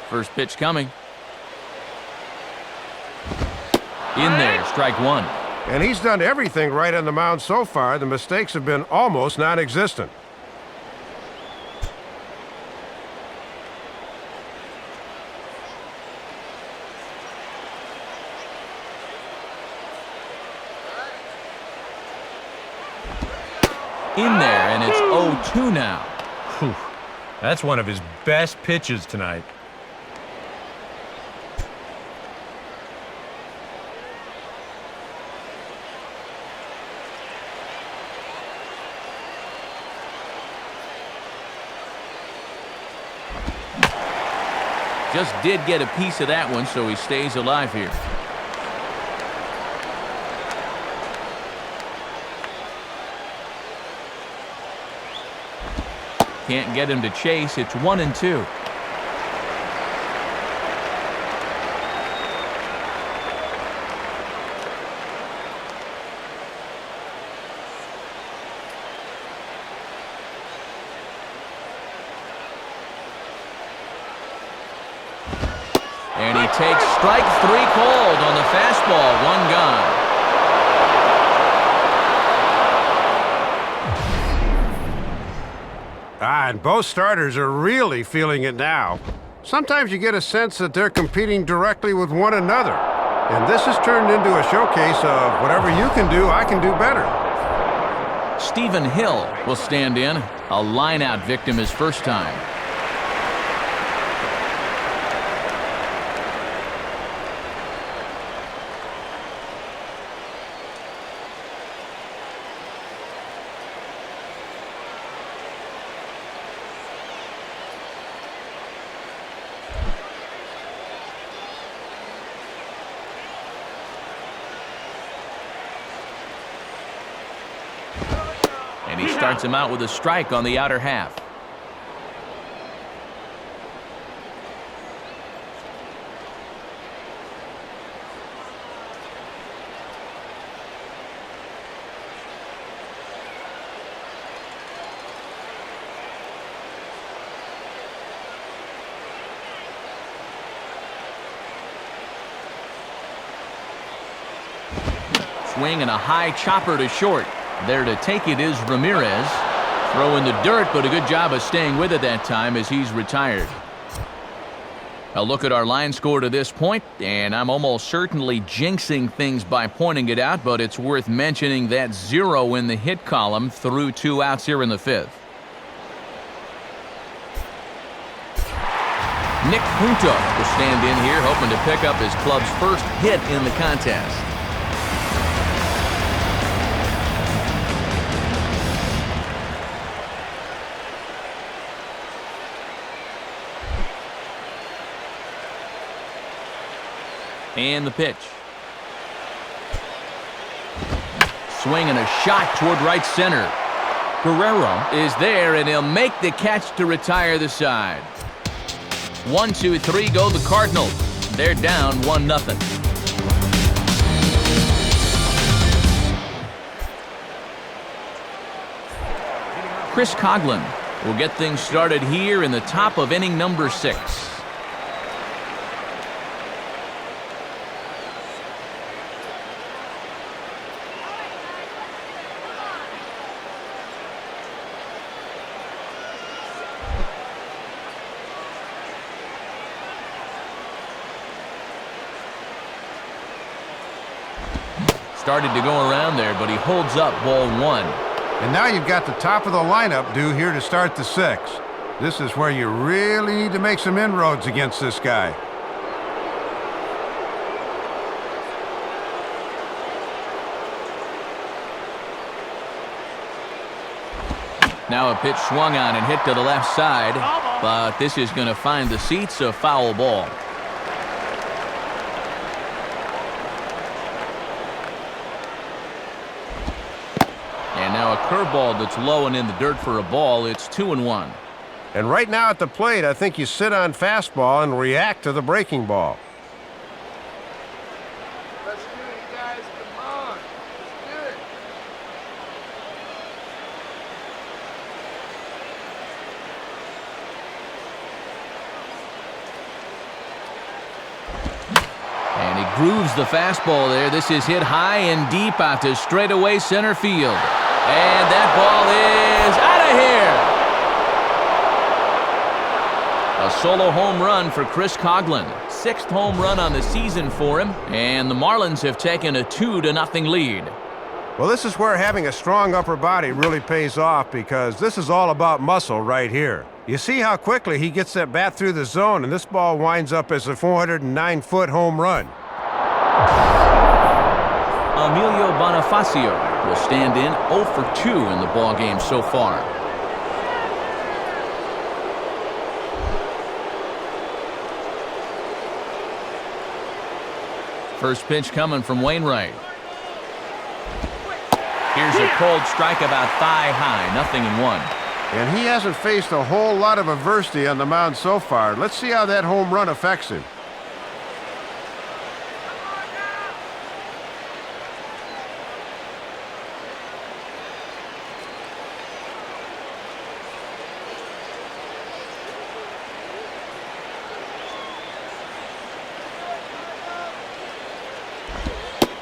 First pitch coming. In there, strike one. And he's done everything right on the mound so far. The mistakes have been almost non-existent. In there, and it's 0-2 now. Whew. That's one of his best pitches tonight. Just did get a piece of that one, so he stays alive here. Can't get him to chase. It's 1-2. And he takes strike three called on the fastball. One gone. And both starters are really feeling it now. Sometimes you get a sense that they're competing directly with one another. And this has turned into a showcase of whatever you can do, I can do better. Stephen Hill will stand in. A line-out victim his first time. And he starts him out with a strike on the outer half. Swing and a high chopper to short. There to take it is Ramirez. Throw in the dirt, but a good job of staying with it that time as he's retired. A look at our line score to this point, and I'm almost certainly jinxing things by pointing it out, but it's worth mentioning that 0 in the hit column through 2 outs here in the fifth. Nick Punto will stand in here, hoping to pick up his club's first hit in the contest. And the pitch. Swing and a shot toward right center. Guerrero is there, and he'll make the catch to retire the side. 1, 2, 3 go the Cardinals. They're down 1-0. Chris Coughlin will get things started here in the top of inning number 6. Started to go around there, but he holds up ball 1. And now you've got the top of the lineup due here to start the 6th. This is where you really need to make some inroads against this guy. Now a pitch swung on and hit to the left side, but this is going to find the seats, a foul ball. A Now a curveball that's low and in the dirt for a ball. It's 2-1. And right now at the plate, I think you sit on fastball and react to the breaking ball. Let's do it, guys. Come on. Let's do it. And he grooves the fastball there. This is hit high and deep out to straightaway center field. And that ball is out of here. A solo home run for Chris Coughlin. 6th home run on the season for him. And the Marlins have taken a 2-0 lead. Well, this is where having a strong upper body really pays off, because this is all about muscle right here. You see how quickly he gets that bat through the zone, and this ball winds up as a 409-foot home run. Emilio Bonifacio will stand in 0 for 2 in the ballgame so far. First pitch coming from Wainwright. Here's a cold strike about thigh high, 0-1. And he hasn't faced a whole lot of adversity on the mound so far. Let's see how that home run affects him.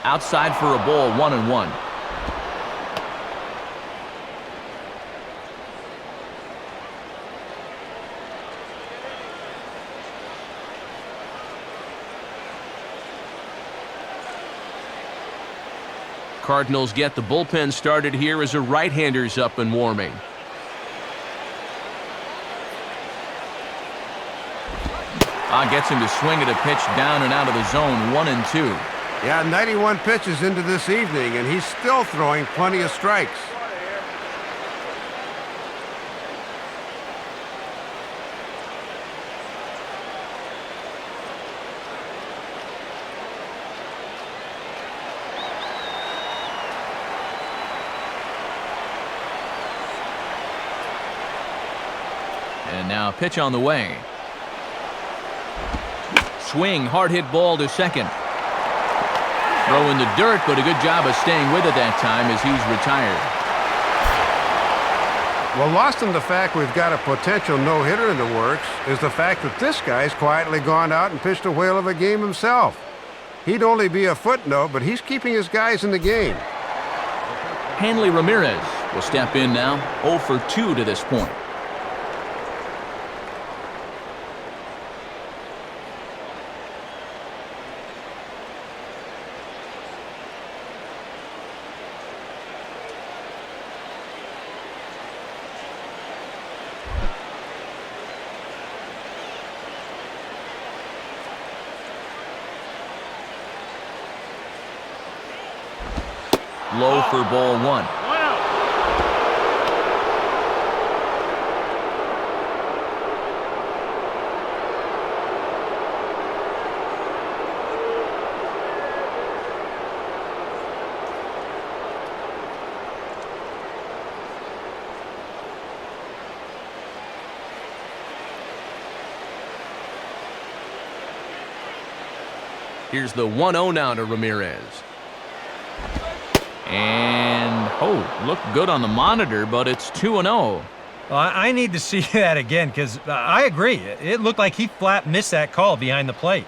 Outside for a ball, 1-1. Cardinals get the bullpen started here as a right-hander's up and warming. Gets him to swing at a pitch down and out of the zone, 1-2. Yeah, 91 pitches into this evening, and he's still throwing plenty of strikes. And now a pitch on the way. Swing, hard hit ball to second. Throw in the dirt, but a good job of staying with it that time as he's retired. Well, lost in the fact we've got a potential no-hitter in the works is the fact that this guy's quietly gone out and pitched a whale of a game himself. He'd only be a footnote, but he's keeping his guys in the game. Hanley Ramirez will step in now, 0 for 2 to this point. Low for ball 1. Here's the 1-0 now to Ramirez. And, looked good on the monitor, but it's 2-0. Well, I need to see that again, because I agree. It looked like he flat missed that call behind the plate.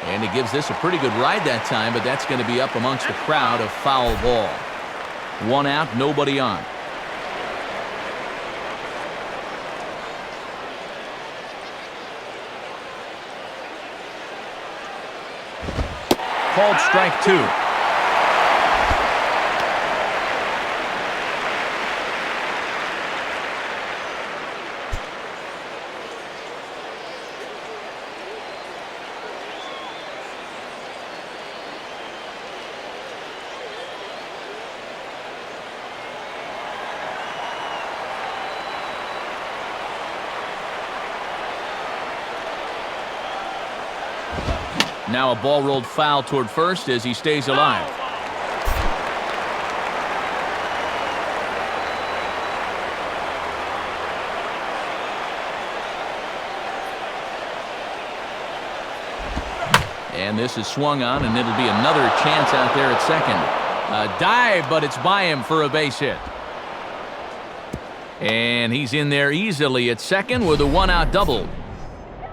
And he gives this a pretty good ride that time, but that's going to be up amongst the crowd, a foul ball. 1 out, nobody on. Called strike 2. Now a ball rolled foul toward first as he stays alive. And this is swung on, and it'll be another chance out there at second. A dive, but it's by him for a base hit. And he's in there easily at second with a one-out double.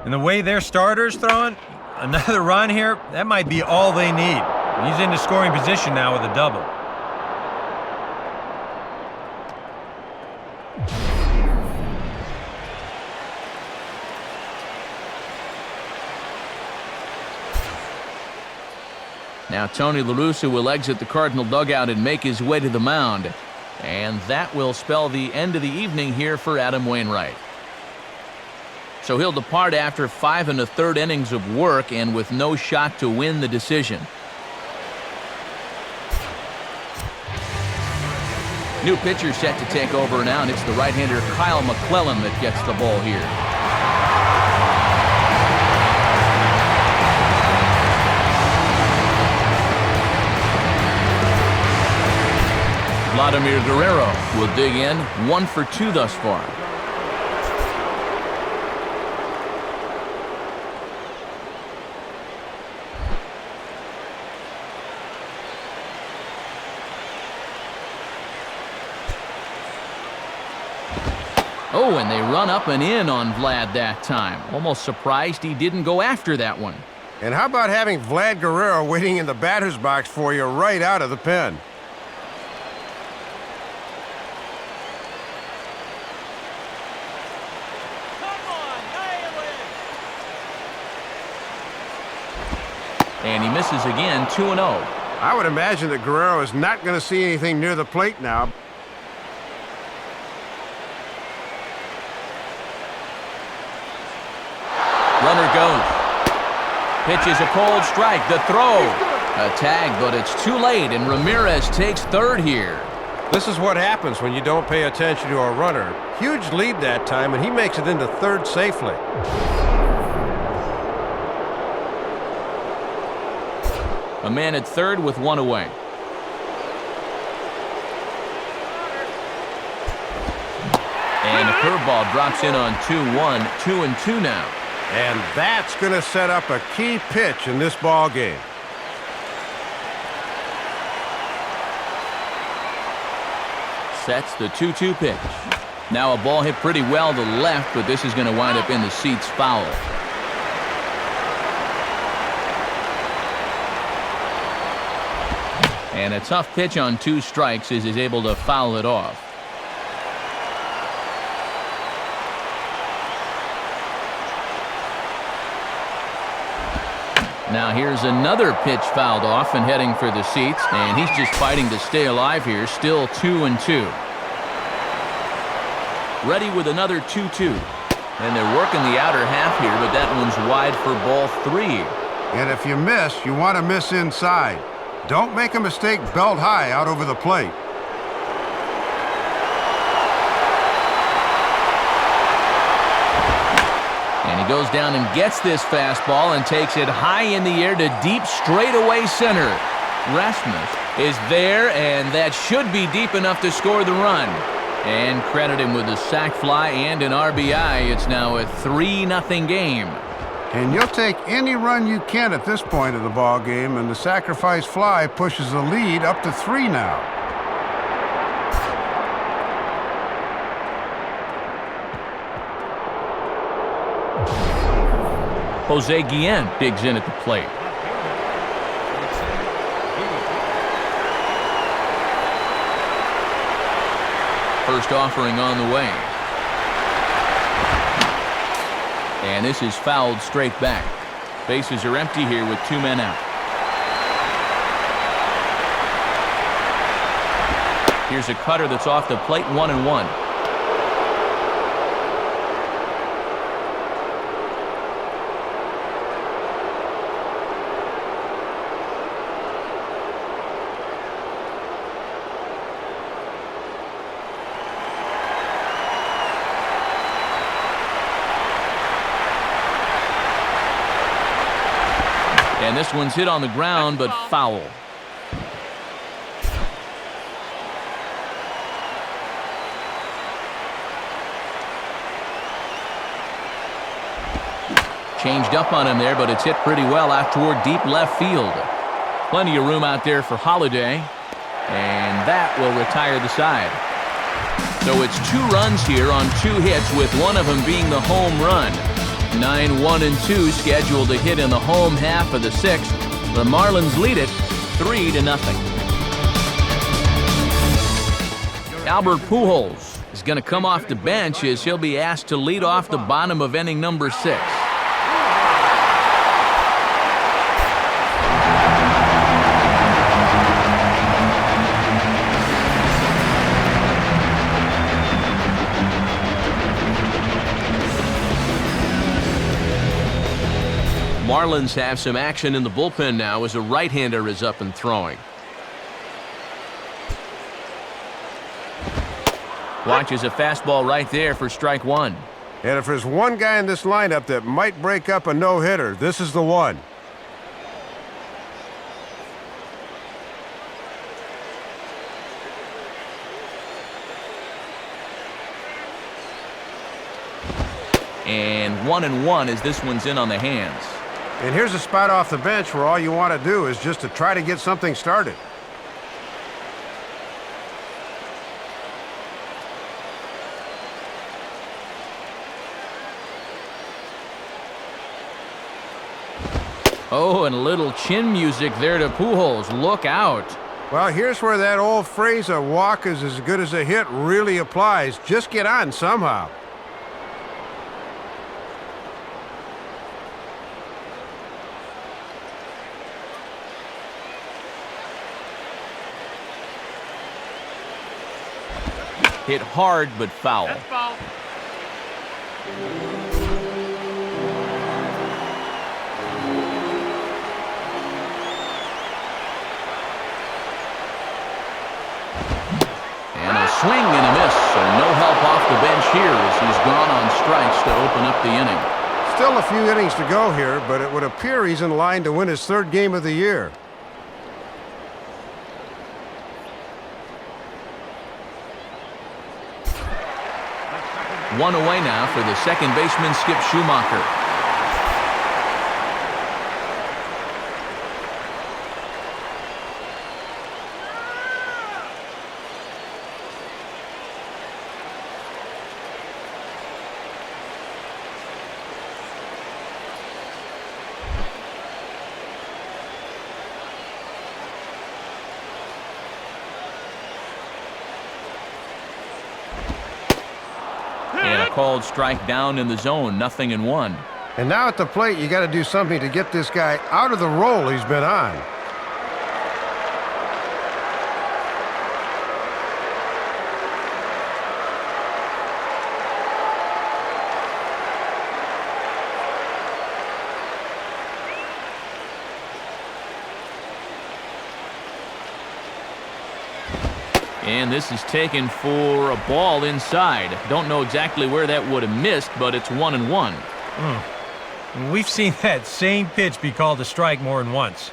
And the way their starter's throwing, another run here, that might be all they need. He's into scoring position now with a double. Now Tony La Russa will exit the Cardinal dugout and make his way to the mound. And that will spell the end of the evening here for Adam Wainwright. So he'll depart after 5 1/3 innings of work and with no shot to win the decision. New pitcher set to take over now, and it's the right-hander Kyle McClellan that gets the ball here. Vladimir Guerrero will dig in, 1 for 2 thus far. Oh, and they run up and in on Vlad that time. Almost surprised he didn't go after that one. And how about having Vlad Guerrero waiting in the batter's box for you right out of the pen? And he misses again, 2-0. I would imagine that Guerrero is not going to see anything near the plate now. Runner goes. Pitches a cold strike. The throw. A tag, but it's too late, and Ramirez takes third here. This is what happens when you don't pay attention to a runner. Huge lead that time, and he makes it into third safely. A man at third with 1 away. And a curveball drops in on 2-1, 2-2 now. And that's going to set up a key pitch in this ball game. Sets the 2-2 pitch. Now a ball hit pretty well to the left, but this is going to wind up in the seats foul. And a tough pitch on 2 strikes as he's able to foul it off. Now here's another pitch fouled off and heading for the seats, and he's just fighting to stay alive here, still 2-2. Ready with another 2-2. And they're working the outer half here, but that one's wide for ball 3. And if you miss, you want to miss inside. Don't make a mistake belt high out over the plate. And he goes down and gets this fastball and takes it high in the air to deep straightaway center. Rasmus is there, and that should be deep enough to score the run. And credit him with a sac fly and an RBI. It's now a 3-0 game. And you'll take any run you can at this point of the ball game, and the sacrifice fly pushes the lead up to 3 now. Jose Guillen digs in at the plate. First offering on the way. And this is fouled straight back. Bases are empty here with 2 men out. Here's a cutter that's off the plate, 1-1. And this one's hit on the ground, but foul. Changed up on him there, but it's hit pretty well out toward deep left field. Plenty of room out there for Holiday, and that will retire the side. So it's 2 runs here on 2 hits, with one of them being the home run. 9-1-2 scheduled to hit in the home half of the 6th. The Marlins lead it 3-0. Albert Pujols is going to come off the bench as he'll be asked to lead off the bottom of inning number 6. Marlins have some action in the bullpen now as a right-hander is up and throwing. Watches a fastball right there for strike 1. And if there's one guy in this lineup that might break up a no-hitter, this is the one. And 1-1 as this one's in on the hands. And here's a spot off the bench where all you want to do is just to try to get something started. Oh, and a little chin music there to Pujols. Look out. Well, here's where that old phrase, a walk is as good as a hit, really applies. Just get on somehow. Hit hard, but foul. That's foul. And a swing and a miss, so no help off the bench here as he's gone on strikes to open up the inning. Still a few innings to go here, but it would appear he's in line to win his 3rd game of the year. One away now for the second baseman, Skip Schumacher. And a called strike down in the zone, 0-1. And now at the plate, you got to do something to get this guy out of the role he's been on. And this is taken for a ball inside. Don't know exactly where that would have missed, but it's 1-1. We've seen that same pitch be called a strike more than once.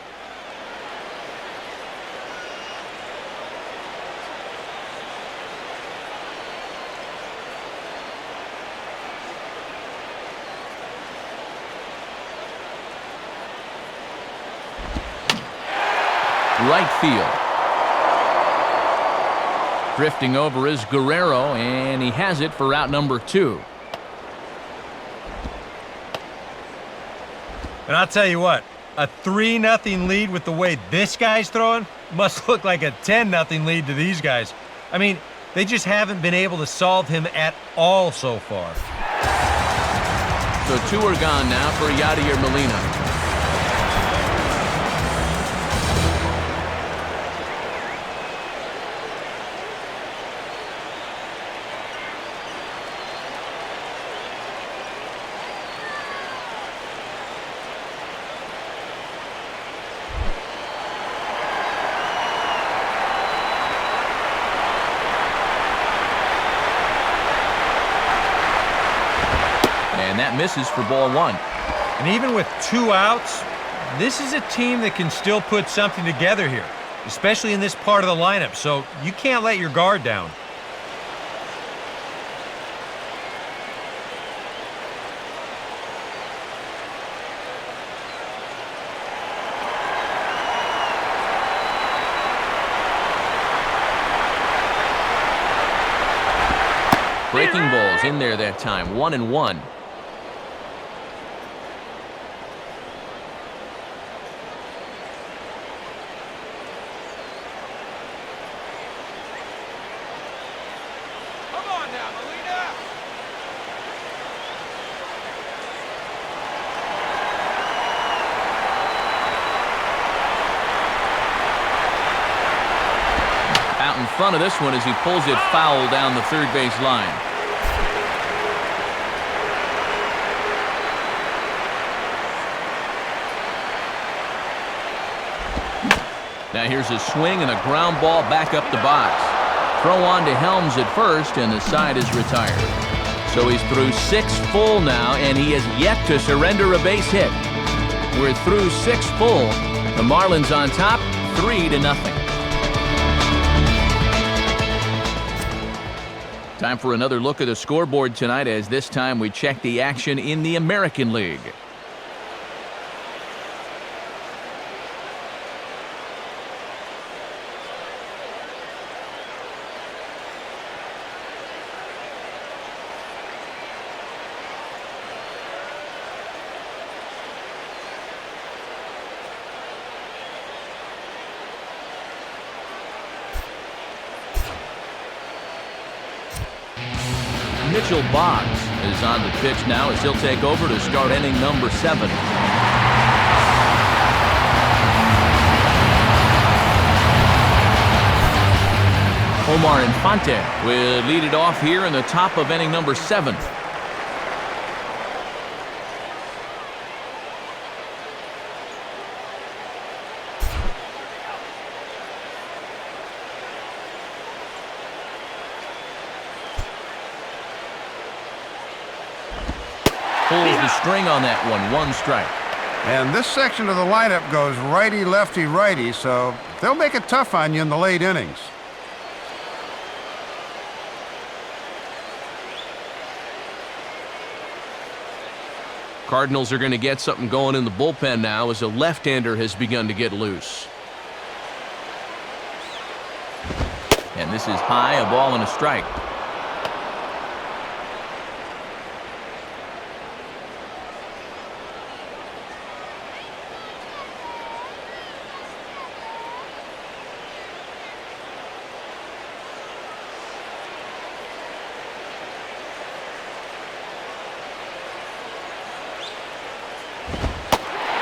Right field. Drifting over is Guerrero, and he has it for out number 2. And I'll tell you what, a 3-0 lead with the way this guy's throwing must look like a 10-0 lead to these guys. I mean, they just haven't been able to solve him at all so far. So 2 are gone now for Yadier Molina. And that misses for ball 1. And even with 2 outs, this is a team that can still put something together here, especially in this part of the lineup, so you can't let your guard down. Breaking balls in there that time, 1-1. Come on now, Molina. Out in front of this one as he pulls it foul down the third base line. Now here's a swing and a ground ball back up the box. Throw on to Helms at first, and the side is retired. So he's through 6 full now, and he has yet to surrender a base hit. We're through 6 full. The Marlins on top, 3-0. Time for another look at the scoreboard tonight, as this time we check the action in the American League. Mitchell Boggs is on the pitch now as he'll take over to start inning number 7. Omar Infante will lead it off here in the top of inning number 7. Pulls the string on that one, 1 strike. And this section of the lineup goes righty, lefty, righty, so they'll make it tough on you in the late innings. Cardinals are going to get something going in the bullpen now as a left-hander has begun to get loose. And this is high, a ball and a strike.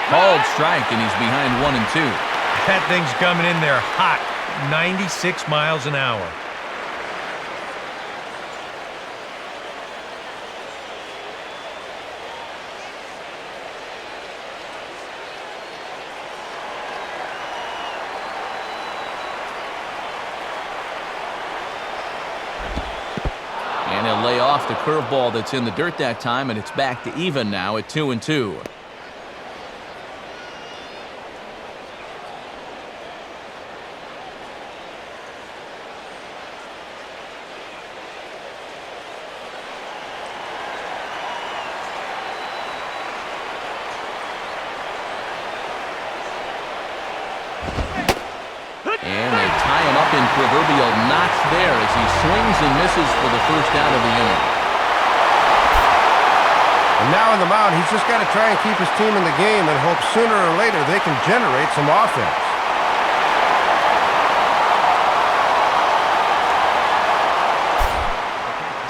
Called strike, and he's behind 1-2. That thing's coming in there hot, 96 miles an hour. And he'll lay off the curveball that's in the dirt that time, and it's back to even now at 2-2. And they tie him up in proverbial knots there as he swings and misses for the first out of the inning. And now on the mound, he's just got to try and keep his team in the game and hope sooner or later they can generate some offense.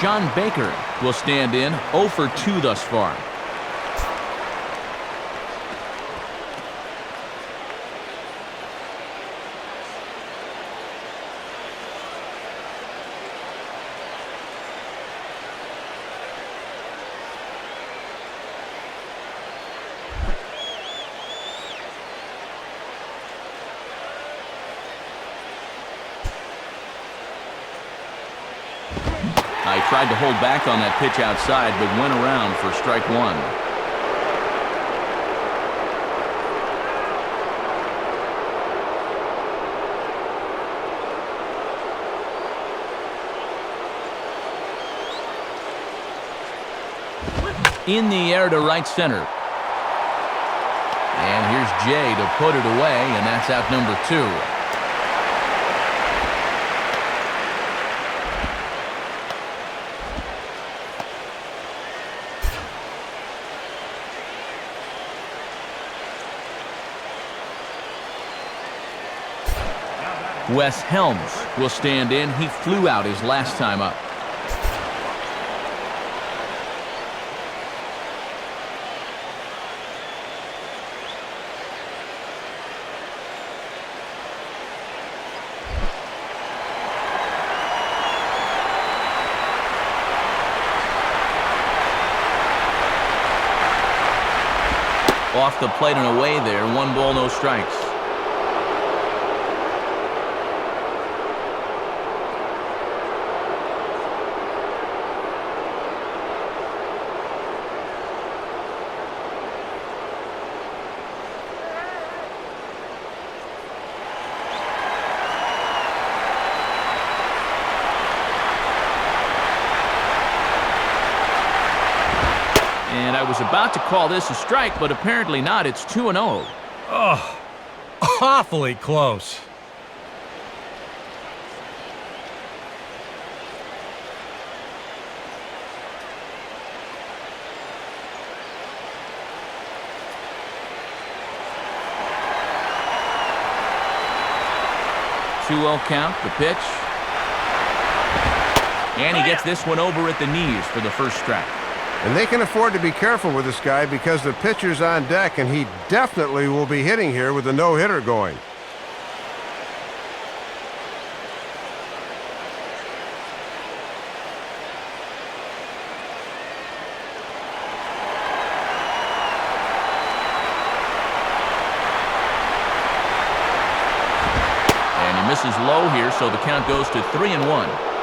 John Baker will stand in, 0 for 2 thus far. I tried to hold back on that pitch outside, but went around for strike 1. In the air to right center. And here's Jay to put it away, and that's out number 2. Wes Helms will stand in. He flew out his last time up. Off the plate and away there. 1 ball, no strikes. And I was about to call this a strike, but apparently not. It's 2-0. Oh, awfully close. Two-0 count, the pitch. And he gets this one over at the knees for the first strike. And they can afford to be careful with this guy because the pitcher's on deck, and he definitely will be hitting here with a no-hitter going. And he misses low here, so the count goes to 3-1.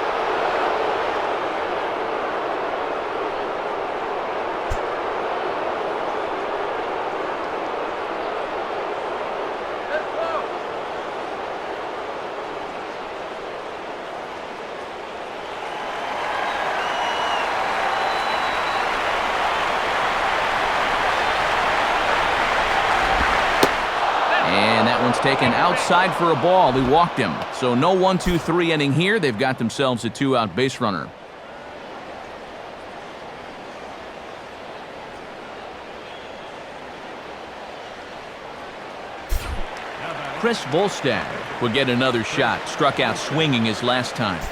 Taken outside for a ball. He walked him. So no 1-2-3 inning here. They've got themselves a 2-out base runner. Chris Volstad will get another shot. Struck out swinging his last time.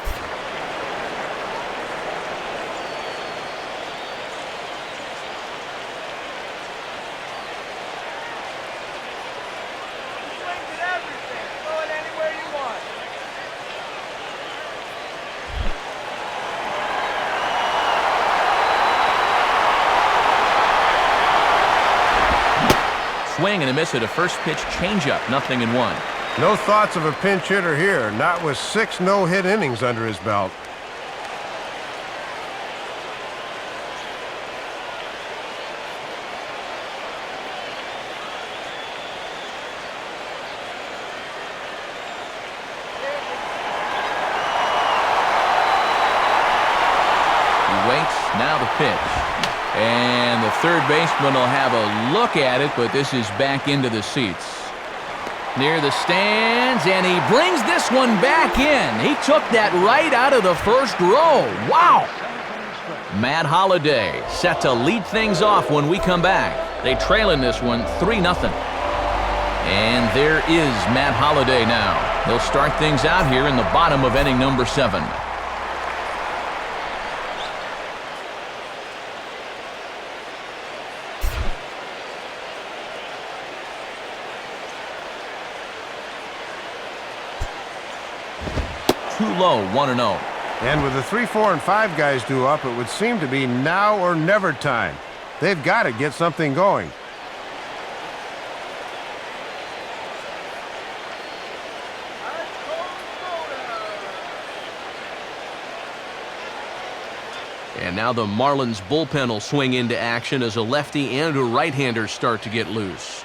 Swing and a miss at a first pitch changeup. 0-1. No thoughts of a pinch hitter here, not with 6 no-hit innings under his belt. He waits. Now the pitch. And the third baseman will have a look at it, but this is back into the seats. Near the stands, and he brings this one back in. He took that right out of the first row. Wow! Matt Holliday set to lead things off when we come back. They trail in this one 3-0. And there is Matt Holliday now. He'll start things out here in the bottom of inning number 7. Too low, 1-0. And with the 3, 4, and 5 guys due up, it would seem to be now or never time. They've got to get something going. And now the Marlins bullpen will swing into action as a lefty and a right-hander start to get loose.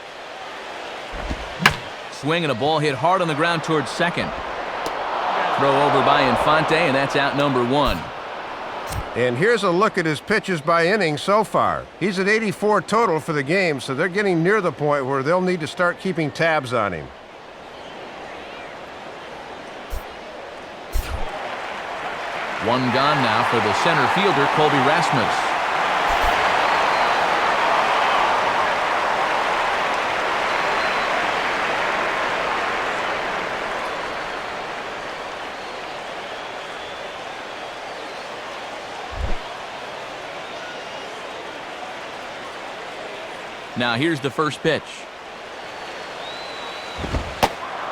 Swing and a ball hit hard on the ground towards second. Throw over by Infante, and that's out number 1. And here's a look at his pitches by inning so far. He's at 84 total for the game, so they're getting near the point where they'll need to start keeping tabs on him. One gone now for the center fielder, Colby Rasmus. Now here's the first pitch.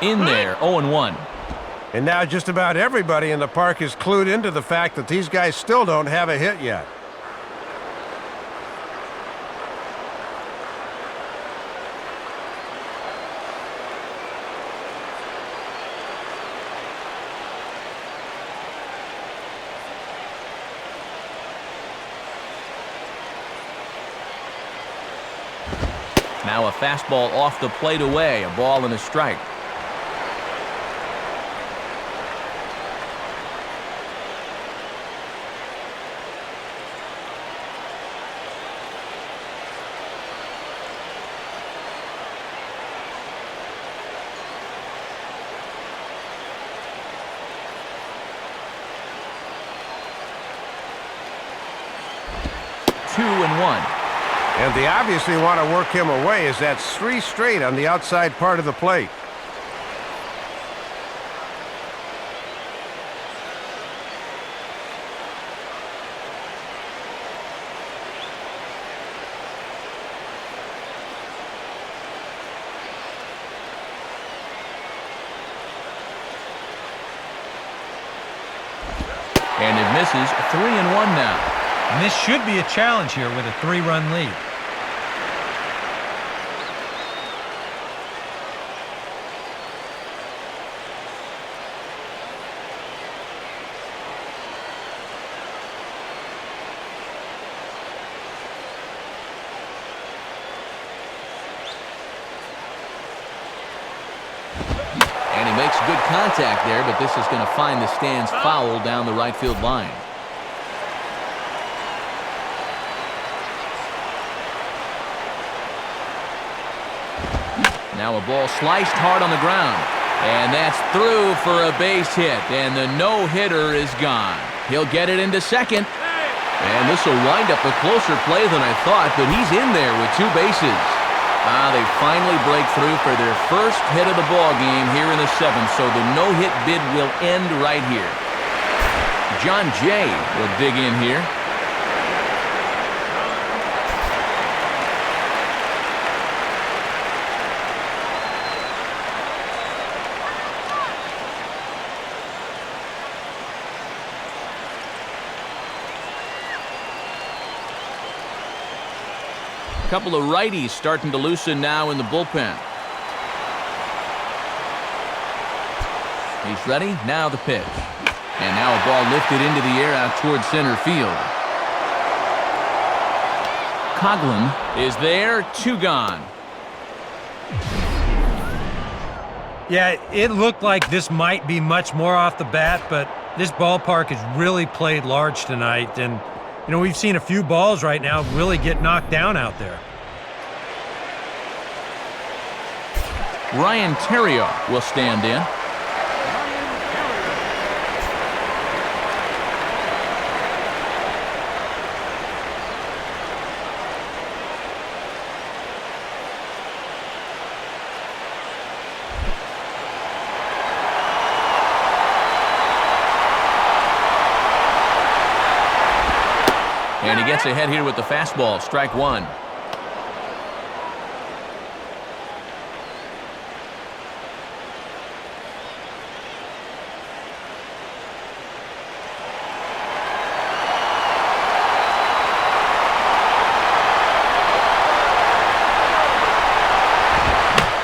In there, 0-1. And now just about everybody in the park is clued into the fact that these guys still don't have a hit yet. Now a fastball off the plate away, a ball and a strike. Two and one. And they obviously want to work him away, as that's 3 straight on the outside part of the plate. And it misses. 3-1 now. And this should be a challenge here with a 3-run lead. And he makes good contact there, but this is going to find the stands foul down the right field line. Now a ball sliced hard on the ground. And that's through for a base hit. And the no-hitter is gone. He'll get it into second. And this will wind up a closer play than I thought, but he's in there with 2 bases. They finally break through for their first hit of the ball game here in the 7th, so the no-hit bid will end right here. John Jay will dig in here. A couple of righties starting to loosen now in the bullpen. He's ready. Now the pitch. And now a ball lifted into the air out towards center field. Coughlin is there. 2 gone. Yeah, it looked like this might be much more off the bat, but this ballpark has really played large tonight. And you know, we've seen a few balls right now really get knocked down out there. Ryan Terrier will stand in. And he gets ahead here with the fastball, strike 1.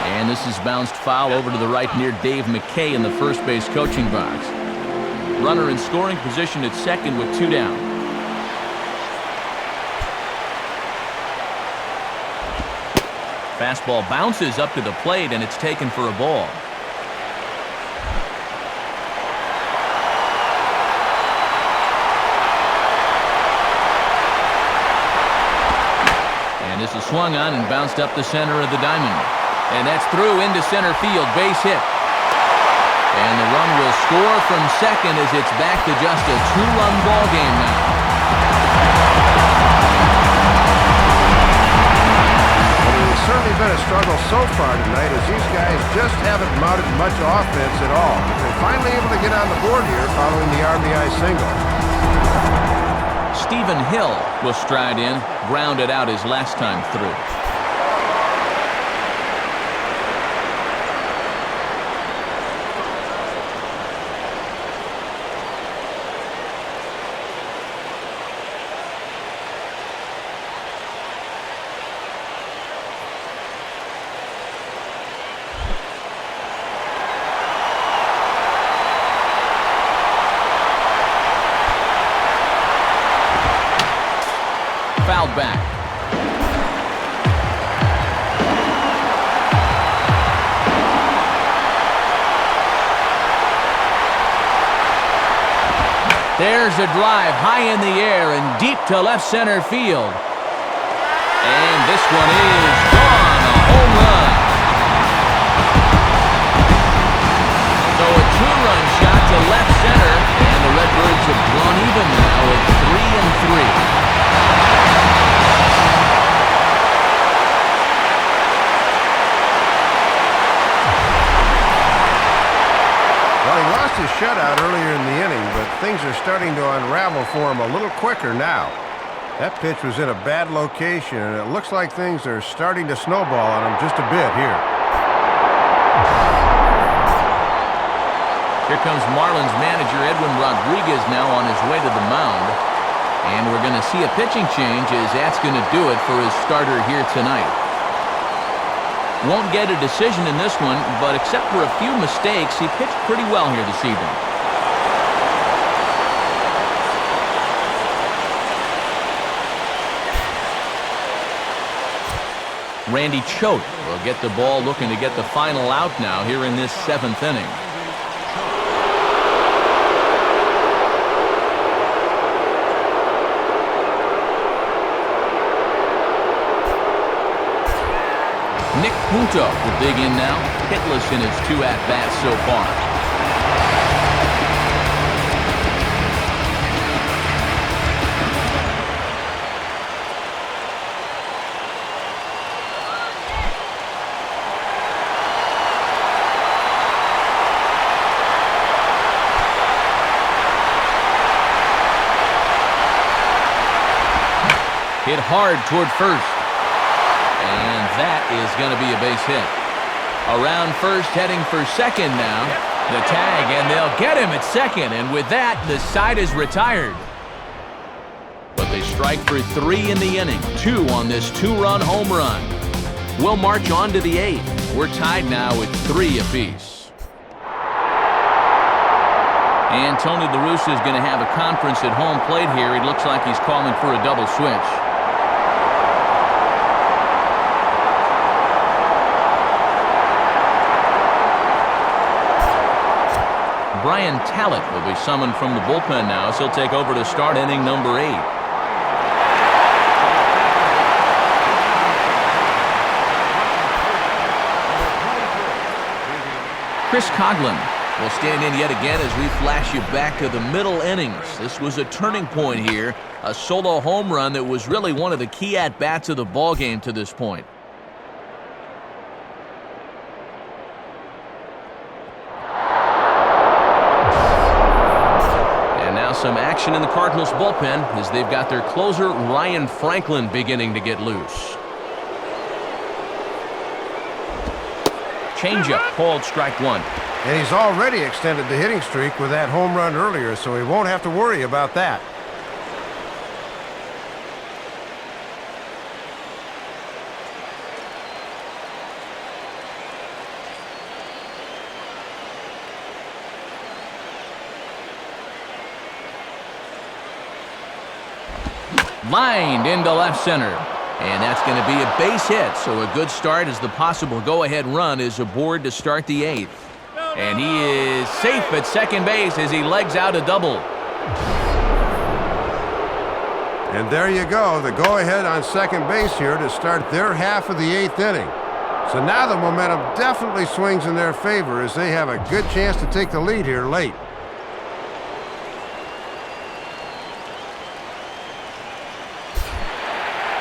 And this is bounced foul over to the right near Dave McKay in the first base coaching box. Runner in scoring position at second with 2 down. Fastball bounces up to the plate, and it's taken for a ball. swung on and bounced up the center of the diamond. And that's through into center field, base hit. And the run will score from second as it's back to just a two-run ball game now. It's certainly been a struggle so far tonight as these guys just haven't mounted much offense at all. They're finally able to get on the board here following the RBI single. Stephen Hill will stride in, grounded out his last time through. Fouled back. There's a drive high in the air and deep to left center field. And this one is gone, a home run. So a two-run shot to left center, and the Redbirds have drawn even now at 3-3. His shutout earlier in the inning, but things are starting to unravel for him a little quicker now. That pitch was in a bad location, and it looks like things are starting to snowball on him just a bit here. Here comes Marlins manager Edwin Rodriguez now on his way to the mound. And we're going to see a pitching change as that's going to do it for his starter here tonight. Won't get a decision in this one, but except for a few mistakes, he pitched pretty well here this evening. Randy Choate will get the ball, looking to get the final out now here in this 7th inning. Nick Punto will dig in now, hitless in his 2 at-bats so far. Hit hard toward first. And that is going to be a base hit. Around first, heading for second now. The tag, and they'll get him at second. And with that, the side is retired. But they strike for 3 in the inning. 2 on this 2-run home run. We'll march on to the 8th. We're tied now at 3 apiece. And Tony La Russa is going to have a conference at home plate here. It looks like he's calling for a double switch. Brian Talent will be summoned from the bullpen now, as he'll take over to start inning number 8. Chris Coughlin will stand in yet again as we flash you back to the middle innings. This was a turning point here, a solo home run that was really one of the key at-bats of the ballgame to this point. Some action in the Cardinals bullpen as they've got their closer Ryan Franklin beginning to get loose. Changeup called strike 1. And he's already extended the hitting streak with that home run earlier, so he won't have to worry about that. Lined into left center. And that's going to be a base hit, so a good start as the possible go-ahead run is aboard to start the 8th. And he is safe at second base as he legs out a double. And there you go, the go-ahead on second base here to start their half of the 8th inning. So now the momentum definitely swings in their favor as they have a good chance to take the lead here late.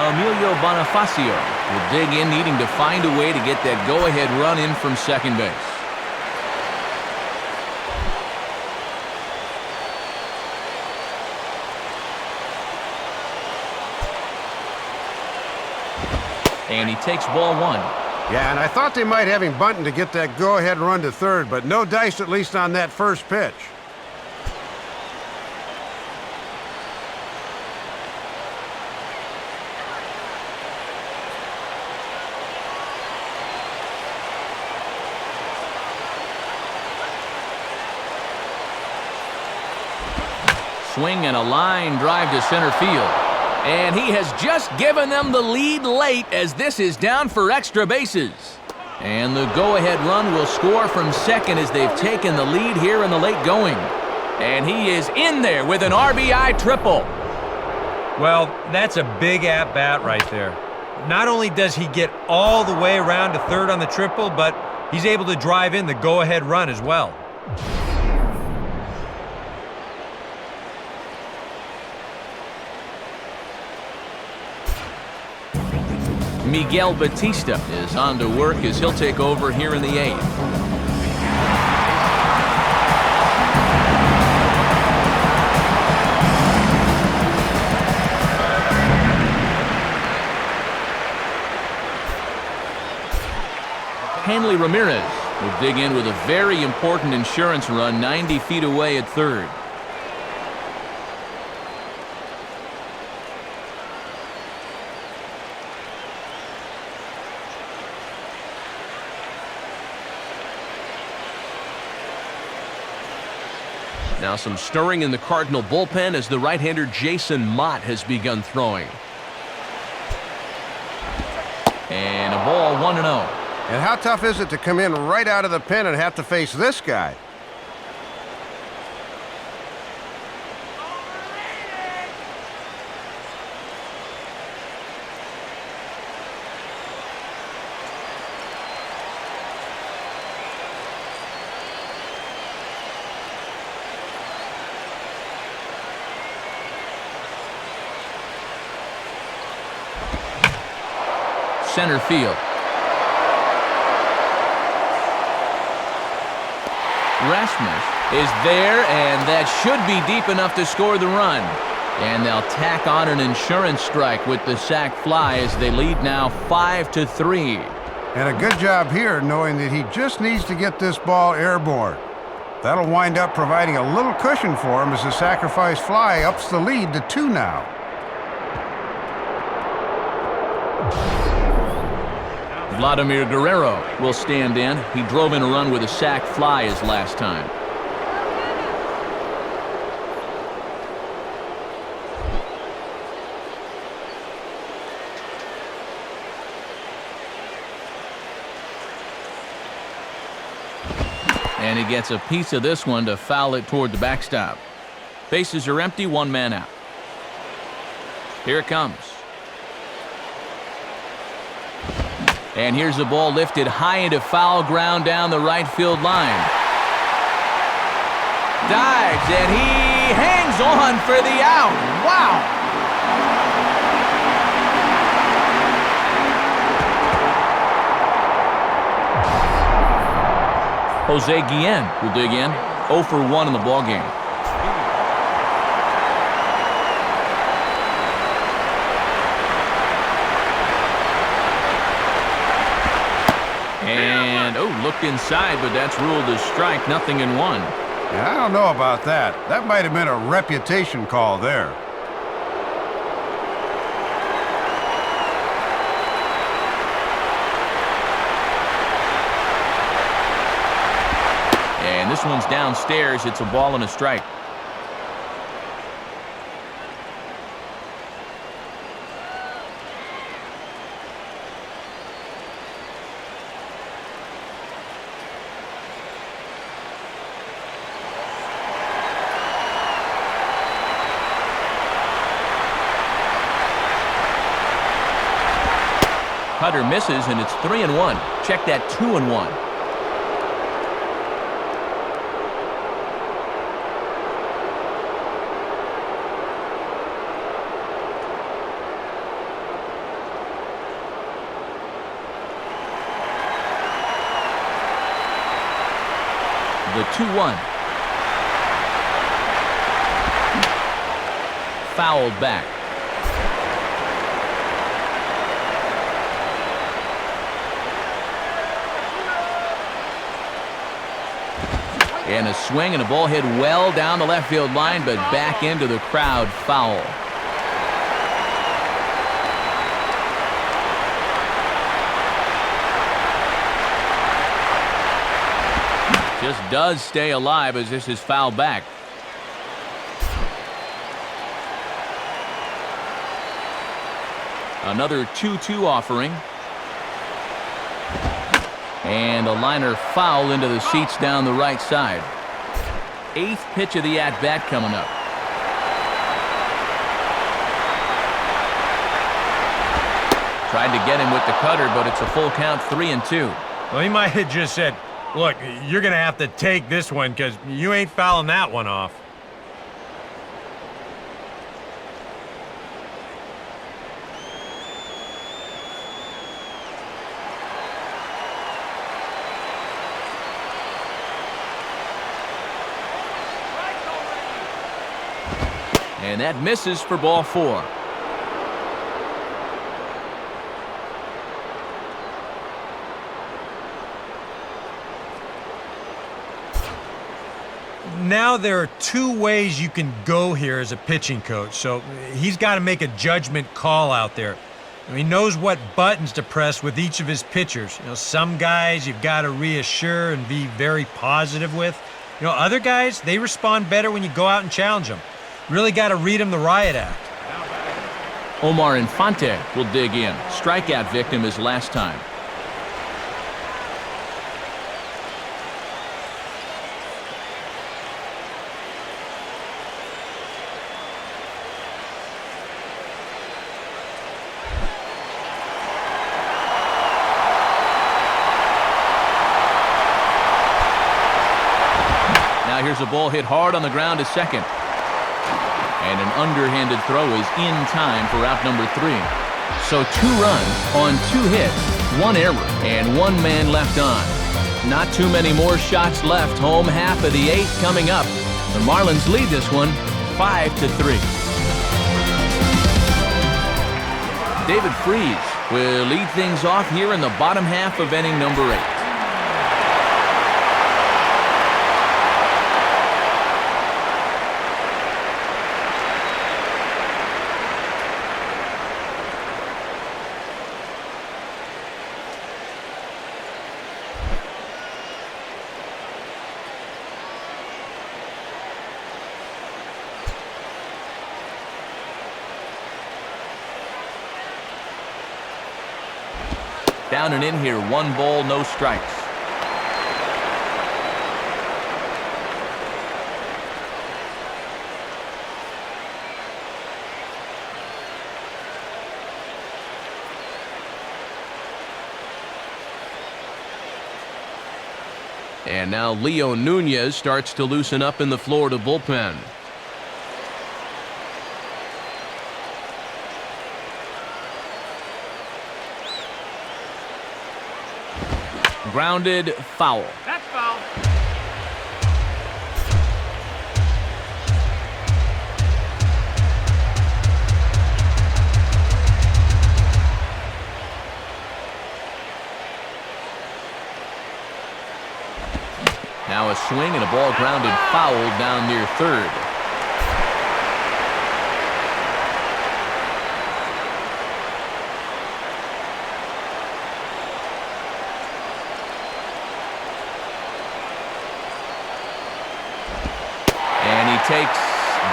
Emilio Bonifacio will dig in, needing to find a way to get that go-ahead run in from second base. And he takes ball 1. Yeah, and I thought they might have him bunting to get that go-ahead run to third, but no dice at least on that first pitch. Swing and a line drive to center field. And he has just given them the lead late as this is down for extra bases. And the go-ahead run will score from second as they've taken the lead here in the late going. And he is in there with an RBI triple. Well, that's a big at-bat right there. Not only does he get all the way around to third on the triple, but he's able to drive in the go-ahead run as well. Miguel Batista is on to work as he'll take over here in the 8th. Hanley Ramirez will dig in with a very important insurance run 90 feet away at third. Now some stirring in the Cardinal bullpen as the right-hander Jason Mott has begun throwing. And a ball 1-0. And how tough is it to come in right out of the pen and have to face this guy? Center field. Rasmus is there, and that should be deep enough to score the run. And they'll tack on an insurance strike with the sac fly as they lead now 5-3. And a good job here knowing that he just needs to get this ball airborne. That'll wind up providing a little cushion for him as the sacrifice fly ups the lead to 2 now. Vladimir Guerrero will stand in. He drove in a run with a sac fly his last time. And he gets a piece of this one to foul it toward the backstop. Bases are empty, 1 man out. Here it comes. And here's the ball lifted high into foul ground down the right field line. Dives, and he hangs on for the out. Wow! Jose Guillen will dig in. 0 for 1 in the ballgame. And, looked inside, but that's ruled a strike, 0-1. Yeah, I don't know about that. That might have been a reputation call there. And this one's downstairs. It's a ball and a strike. cutter misses, and it's 3-1. Check that, 2-1. The 2-1. Fouled back. And a swing, and a ball hit well down the left field line, but back into the crowd. Foul. Just does stay alive as this is fouled back. Another 2-2 offering. And a liner foul into the seats down the right side. 8th pitch of the at-bat coming up. Tried to get him with the cutter, but it's a full count, 3-2. Well, he might have just said, look, you're going to have to take this one because you ain't fouling that one off. And that misses for ball 4. Now there are 2 ways you can go here as a pitching coach, so he's got to make a judgment call out there. He knows what buttons to press with each of his pitchers. Some guys you've got to reassure and be very positive with. Other guys, they respond better when you go out and challenge them. Really got to read them the riot act. Omar Infante will dig in. Strikeout victim his last time. Now here's a ball hit hard on the ground to second. And an underhanded throw is in time for out number 3. So 2 runs on 2 hits, 1 error, and 1 man left on. Not too many more shots left. Home half of the 8th coming up. The Marlins lead this one 5-3. David Freese will lead things off here in the bottom half of inning number 8. Down and in here, 1 ball, no strikes. And now Leo Nunez starts to loosen up in the Florida bullpen. Grounded, foul. That's foul. Now a swing and a ball grounded foul down near third. Takes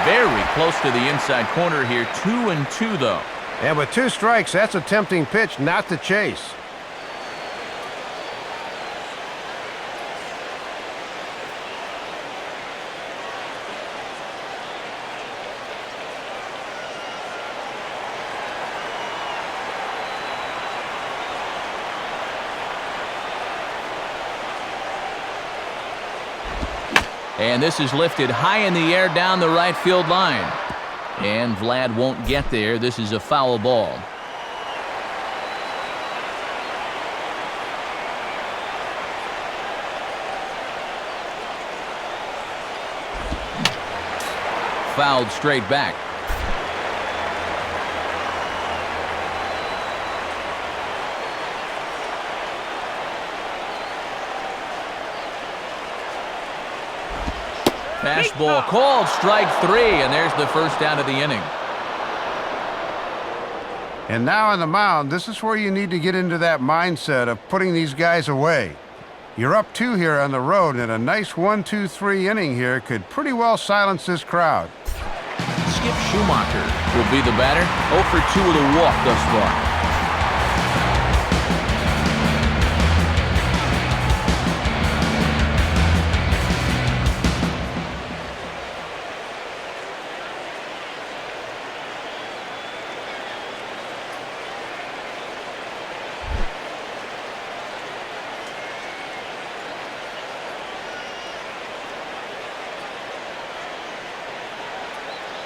very close to the inside corner here. 2-2 though. And with 2 strikes, that's a tempting pitch not to chase. And this is lifted high in the air down the right field line. And Vlad won't get there. This is a foul ball. Fouled straight back. Fastball called, strike 3, and there's the first out of the inning. And now on the mound, this is where you need to get into that mindset of putting these guys away. You're up 2 here on the road, and a nice 1-2-3 inning here could pretty well silence this crowd. Skip Schumacher will be the batter. 0 for 2 with a walk thus far.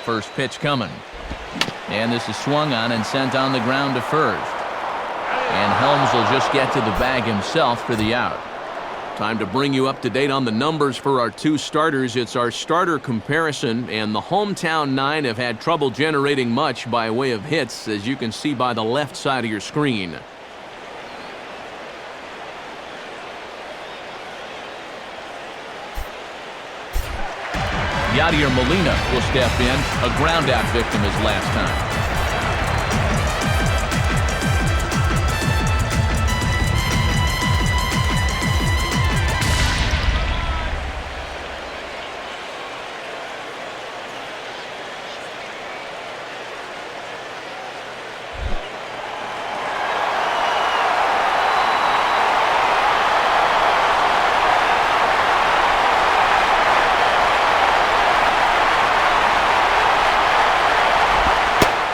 First pitch coming. And this is swung on and sent on the ground to first. And Helms will just get to the bag himself for the out. Time to bring you up to date on the numbers for our 2 starters. It's our starter comparison, and the hometown 9 have had trouble generating much by way of hits, as you can see by the left side of your screen. Yadier Molina will step in, a ground-out victim his last time.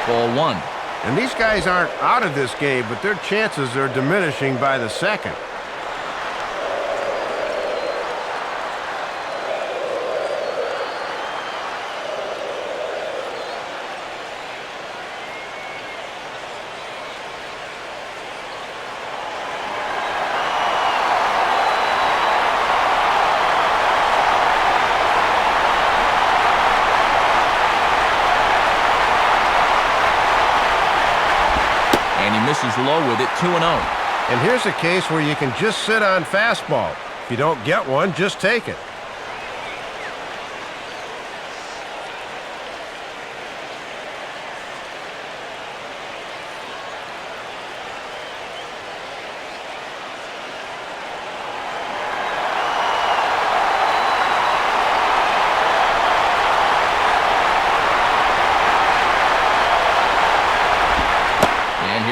Ball 1. And these guys aren't out of this game, but their chances are diminishing by the second. Misses low with it, 2-0. And here's a case where you can just sit on fastball. If you don't get one, just take it.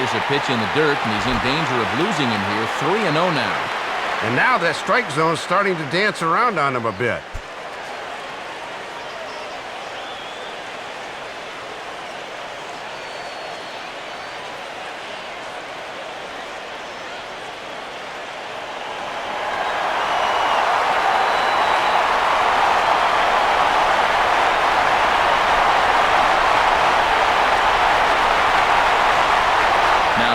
A pitch in the dirt, and he's in danger of losing him here. 3-0 now. And now that strike zone's starting to dance around on him a bit.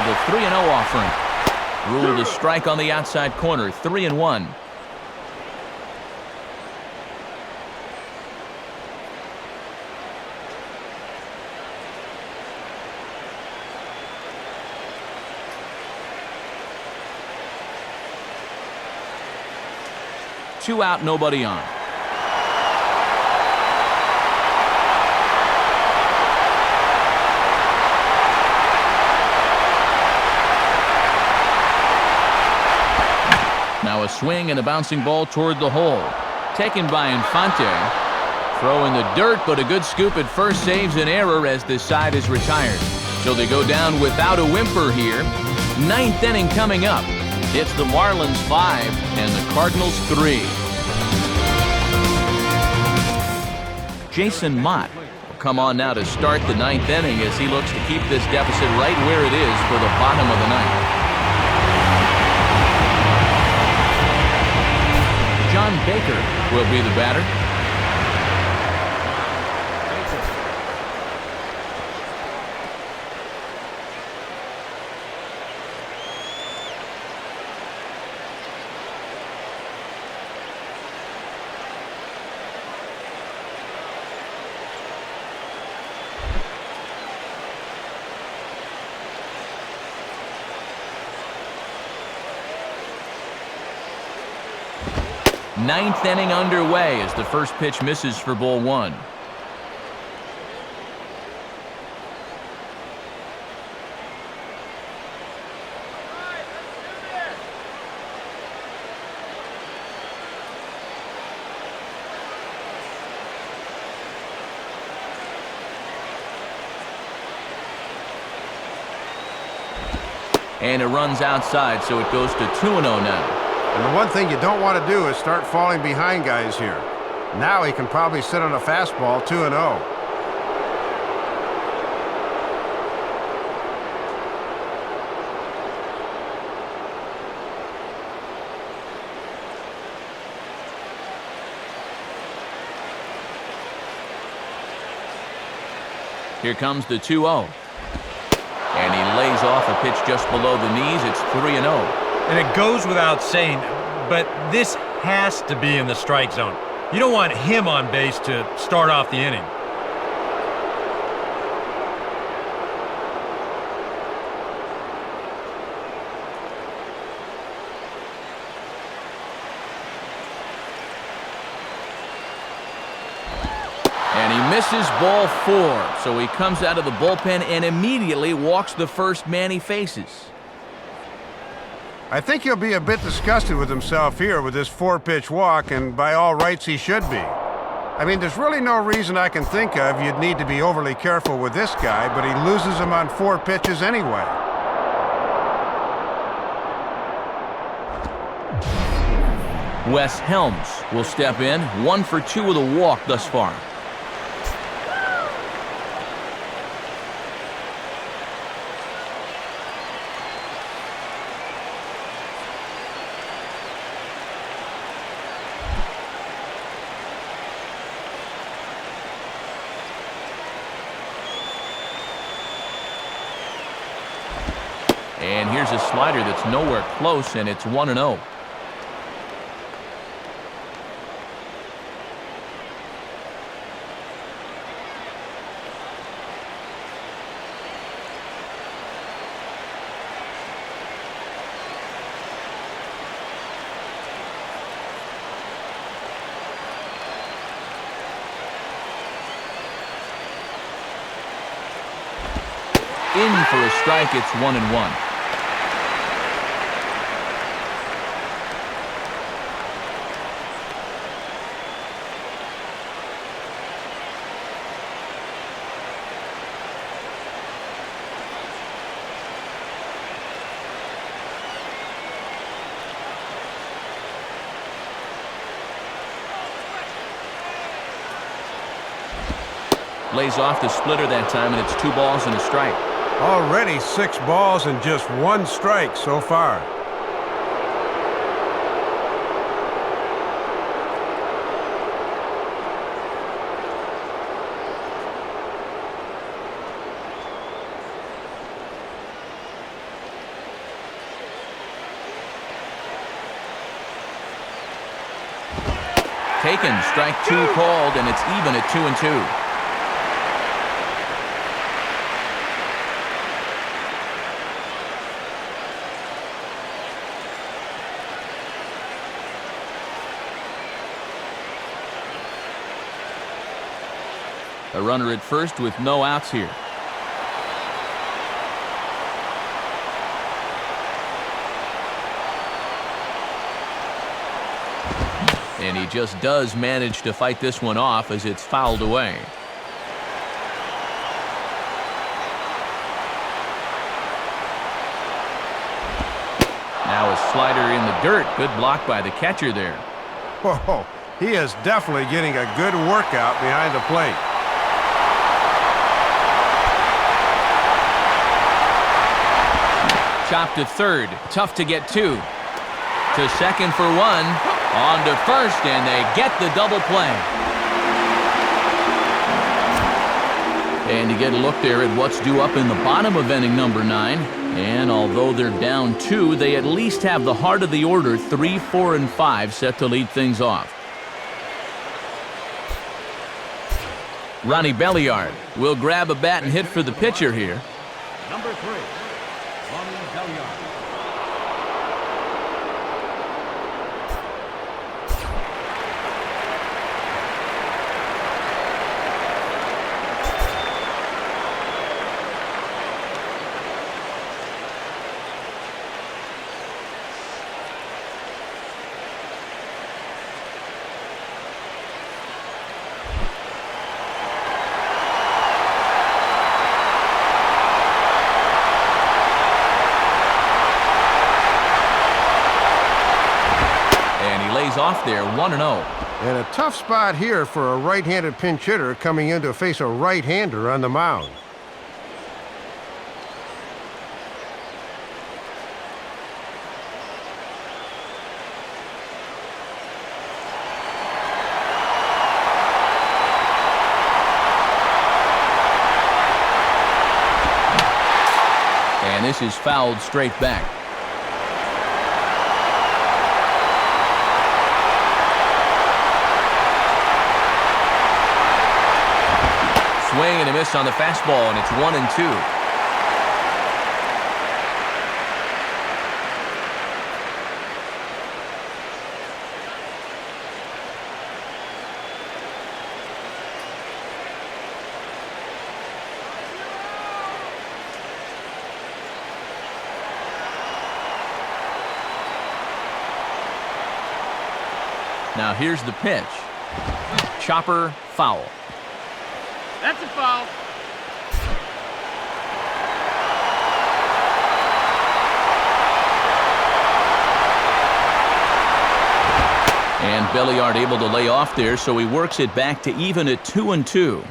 The 3-0 offering. Ruled a strike on the outside corner. 3-1. Two out, nobody on. Now a swing and a bouncing ball toward the hole. Taken by Infante. Throw in the dirt, but a good scoop at first saves an error as this side is retired. So they go down without a whimper here. 9th inning coming up. It's the Marlins 5 and the Cardinals 3. Jason Mott will come on now to start the 9th inning as he looks to keep this deficit right where it is for the bottom of the 9th. John Baker will be the batter. Ninth inning underway as the first pitch misses for ball one. And it runs outside, so it goes to 2-0 now. And the one thing you don't want to do is start falling behind guys here. Now he can probably sit on a fastball 2-0. Here comes the 2-0. And he lays off a pitch just below the knees. It's 3-0. And it goes without saying, but this has to be in the strike zone. You don't want him on base to start off the inning. And he misses ball 4, so he comes out of the bullpen and immediately walks the first man he faces. I think he'll be a bit disgusted with himself here with this 4-pitch walk, and by all rights he should be. I mean, there's really no reason I can think of you'd need to be overly careful with this guy, but he loses him on 4 pitches anyway. Wes Helms will step in, 1 for 2 with a walk thus far. And here's a slider that's nowhere close, and it's 1-0. In for a strike, it's 1-1. Lays off the splitter that time, and it's 2 balls and a strike. Already 6 balls and just 1 strike so far. Taken, strike 2 called, and it's even at 2-2. A runner at first with no outs here. And he just does manage to fight this one off as it's fouled away. Now a slider in the dirt. Good block by the catcher there. Whoa, he is definitely getting a good workout behind the plate. Chopped to third. Tough to get 2. To second for 1. On to first, and they get the double play. And you get a look there at what's due up in the bottom of inning number 9. And although they're down 2, they at least have the heart of the order, 3, 4, and 5, set to lead things off. Ronnie Belliard will grab a bat and hit for the pitcher here. Number 3, Ronnie Belliard. off there, 1-0. And a tough spot here for a right-handed pinch hitter coming in to face a right-hander on the mound. And this is fouled straight back. Swing and a miss on the fastball, and it's 1-2. Now here's the pitch. Chopper, foul. That's a foul. And Belliard able to lay off there, so he works it back to even at 2-2.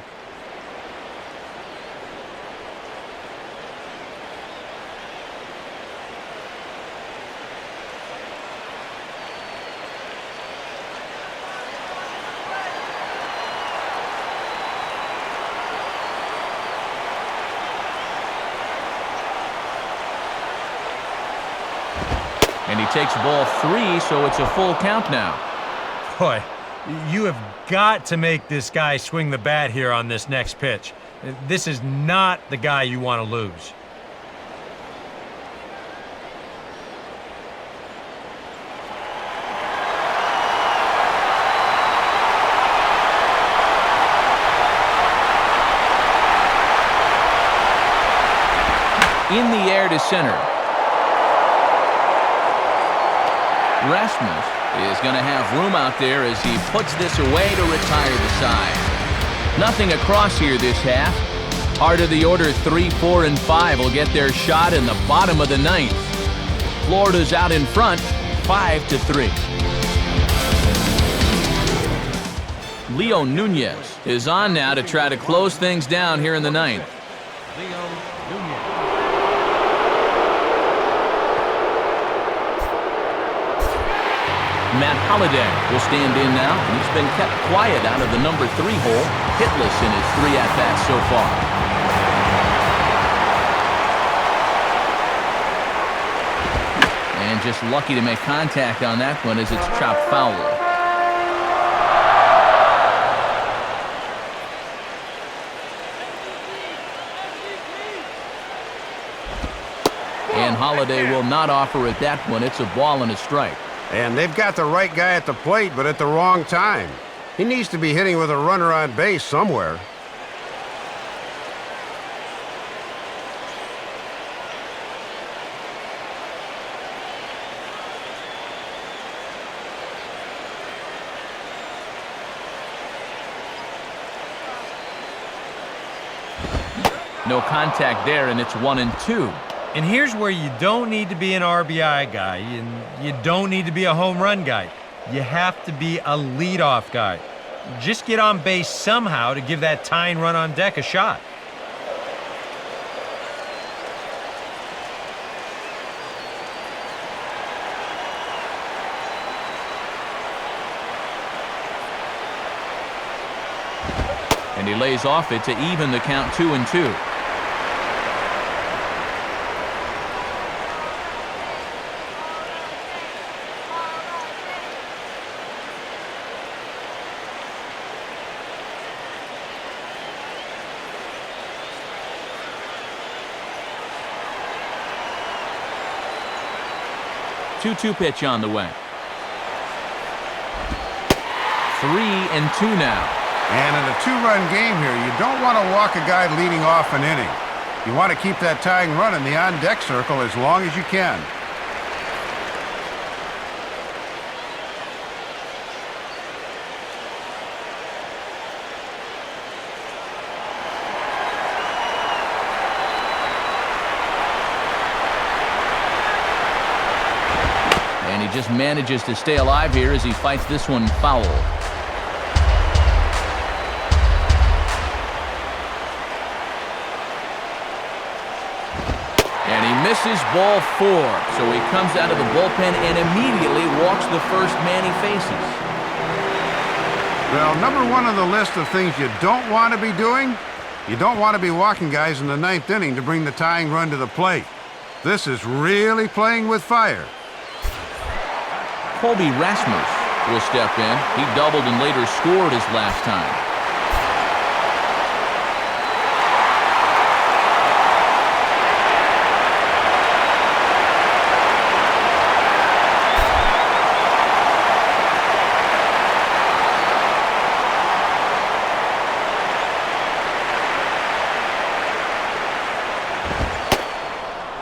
And he takes ball 3, so it's a full count now. Boy, you have got to make this guy swing the bat here on this next pitch. This is not the guy you want to lose. In the air to center. Rasmus is going to have room out there as he puts this away to retire the side. Nothing across here this half. Heart of the order 3, 4, and 5 will get their shot in the bottom of the 9th. Florida's out in front, 5-3. Leo Nunez is on now to try to close things down here in the 9th. Leo Nunez. Matt Holliday will stand in now, and he's been kept quiet out of the number 3 hole, hitless in his 3 at-bats so far. And just lucky to make contact on that one as it's chopped foul. And Holliday will not offer at that one. It's a ball and a strike. And they've got the right guy at the plate, but at the wrong time. He needs to be hitting with a runner on base somewhere. No contact there, and it's 1-2. And here's where you don't need to be an RBI guy, and you don't need to be a home run guy. You have to be a leadoff guy. Just get on base somehow to give that tying run on deck a shot. And he lays off it to even the count 2-2. Two pitch on the way. 3-2 now. And in a 2-run game here, you don't want to walk a guy leading off an inning. You want to keep that tying run in the on-deck circle as long as you can. just manages to stay alive here as he fights this one foul. And he misses ball 4, so he comes out of the bullpen and immediately walks the first man he faces. Well, number 1 on the list of things you don't want to be doing, you don't want to be walking guys in the 9th inning to bring the tying run to the plate. This is really playing with fire. Colby Rasmus will step in. He doubled and later scored his last time.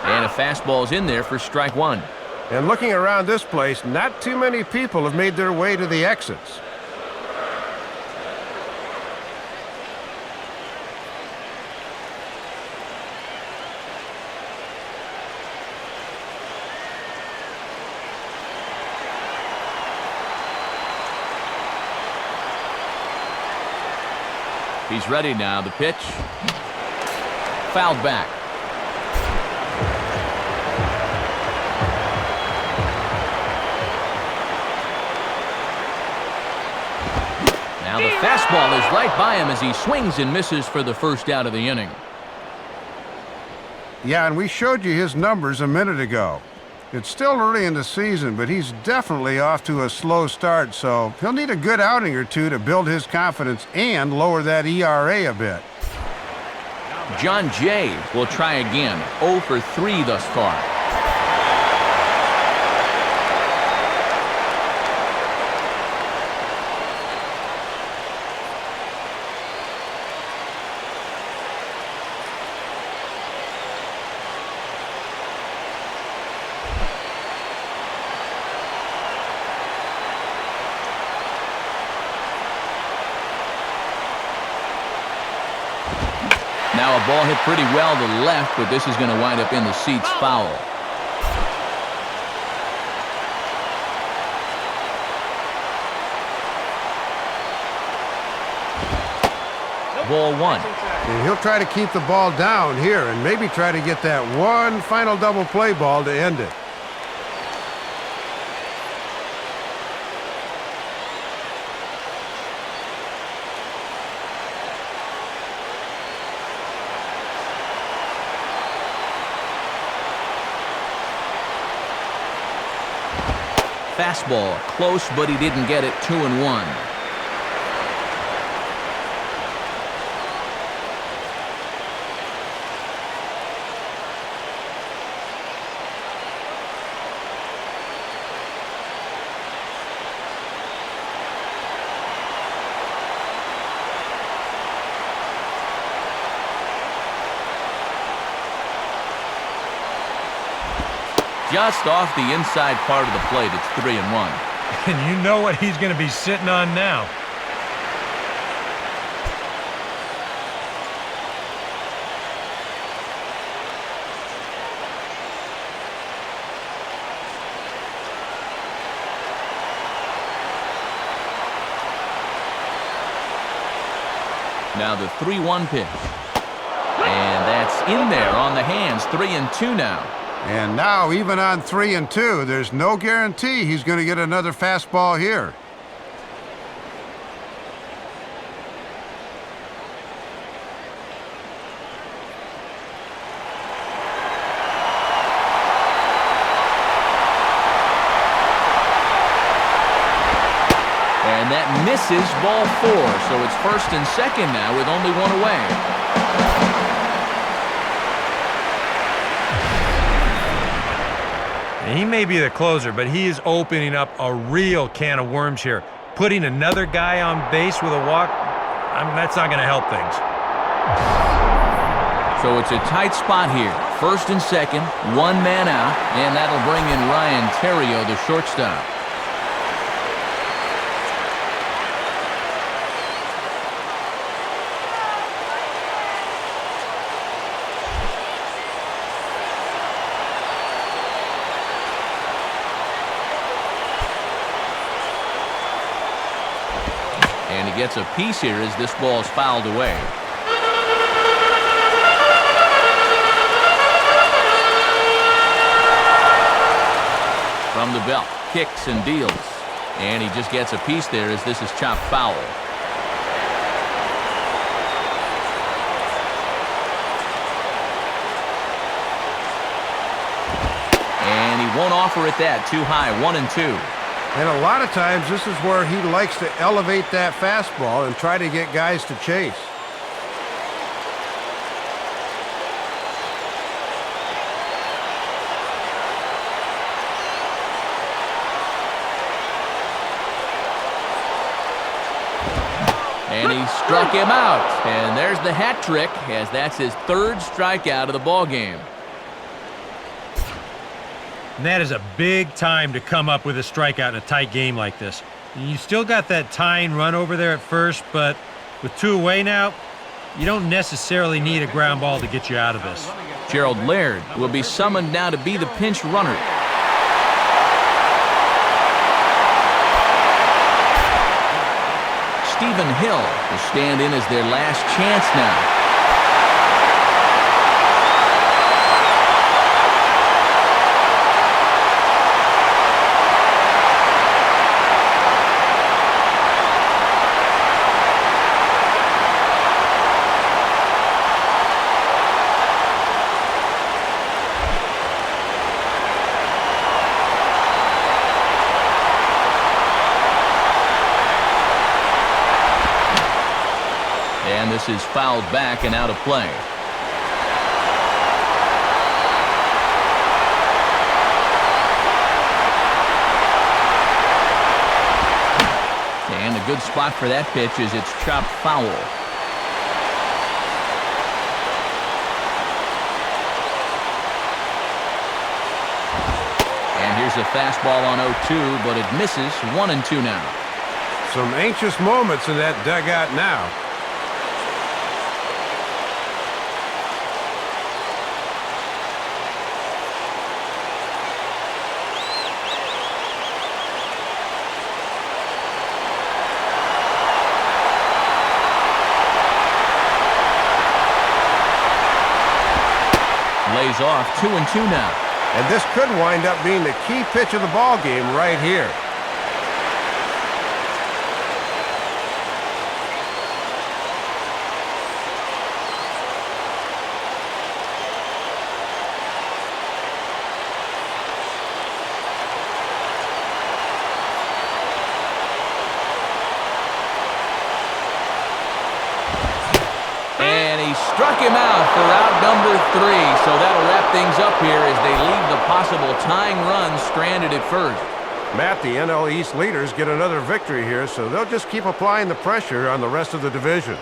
And a fastball's in there for strike 1. And looking around this place, not too many people have made their way to the exits. He's ready now. The pitch. Fouled back. Now the fastball is right by him as he swings and misses for the first out of the inning. Yeah, and we showed you his numbers a minute ago. It's still early in the season, but he's definitely off to a slow start, so he'll need a good outing or two to build his confidence and lower that ERA a bit. John Jay will try again. 0 for 3 thus far. Now a ball hit pretty well to the left, but this is going to wind up in the seats foul. Ball 1. And he'll try to keep the ball down here and maybe try to get that one final double play ball to end it. Fastball close, but he didn't get it. 2-1. Just off the inside part of the plate, it's 3-1. And you know what he's going to be sitting on now. Now the 3-1 pitch. And that's in there on the hands. 3-2 now. And now, even on 3-2, there's no guarantee he's going to get another fastball here. And that misses ball 4, so it's first and second now with only one away. He may be the closer, but he is opening up a real can of worms here. Putting another guy on base with a walk, that's not going to help things. So it's a tight spot here. First and second, one man out, and that'll bring in Ryan Theriot, the shortstop. gets a piece here as this ball is fouled away. From the belt, kicks and deals. And he just gets a piece there as this is chopped foul. And he won't offer it that. Too high, 1-2. And a lot of times this is where he likes to elevate that fastball and try to get guys to chase. And he struck him out. And there's the hat trick, as that's his third strikeout of the ball game. And that is a big time to come up with a strikeout in a tight game like this. You still got that tying run over there at first, but with 2 away now, you don't necessarily need a ground ball to get you out of this. Gerald Laird will be summoned now to be the pinch runner. Stephen Hill will stand in as their last chance now. And this is fouled back and out of play. And a good spot for that pitch as it's chopped foul. And here's a fastball on 0-2, but it misses. 1-2 now. Some anxious moments in that dugout now. Lays off. 2-2 now. And this could wind up being the key pitch of the ball game right here. Struck him out for out number 3, so that'll wrap things up here as they leave the possible tying run stranded at first. Matt, the NL East leaders get another victory here, so they'll just keep applying the pressure on the rest of the division.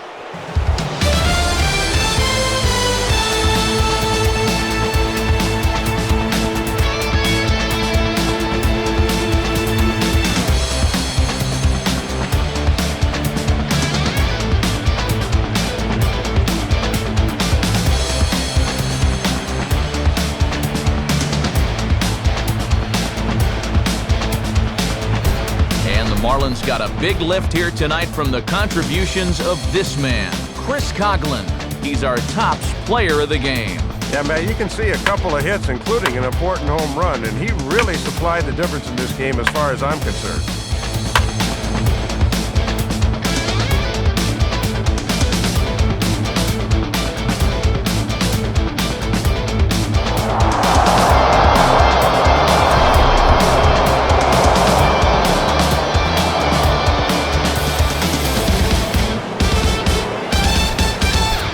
Marlins got a big lift here tonight from the contributions of this man, Chris Coughlin. He's our tops player of the game. Yeah, man, you can see a couple of hits, including an important home run, and he really supplied the difference in this game as far as I'm concerned.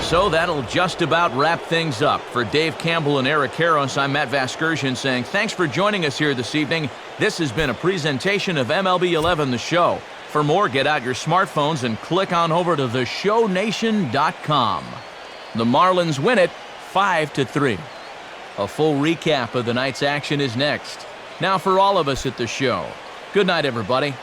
So that'll just about wrap things up. For Dave Campbell and Eric Harros, I'm Matt Vasgersian saying thanks for joining us here this evening. This has been a presentation of MLB 11 The Show. For more, get out your smartphones and click on over to theshownation.com. The Marlins win it 5-3. A full recap of the night's action is next. Now for all of us at the show, good night, everybody.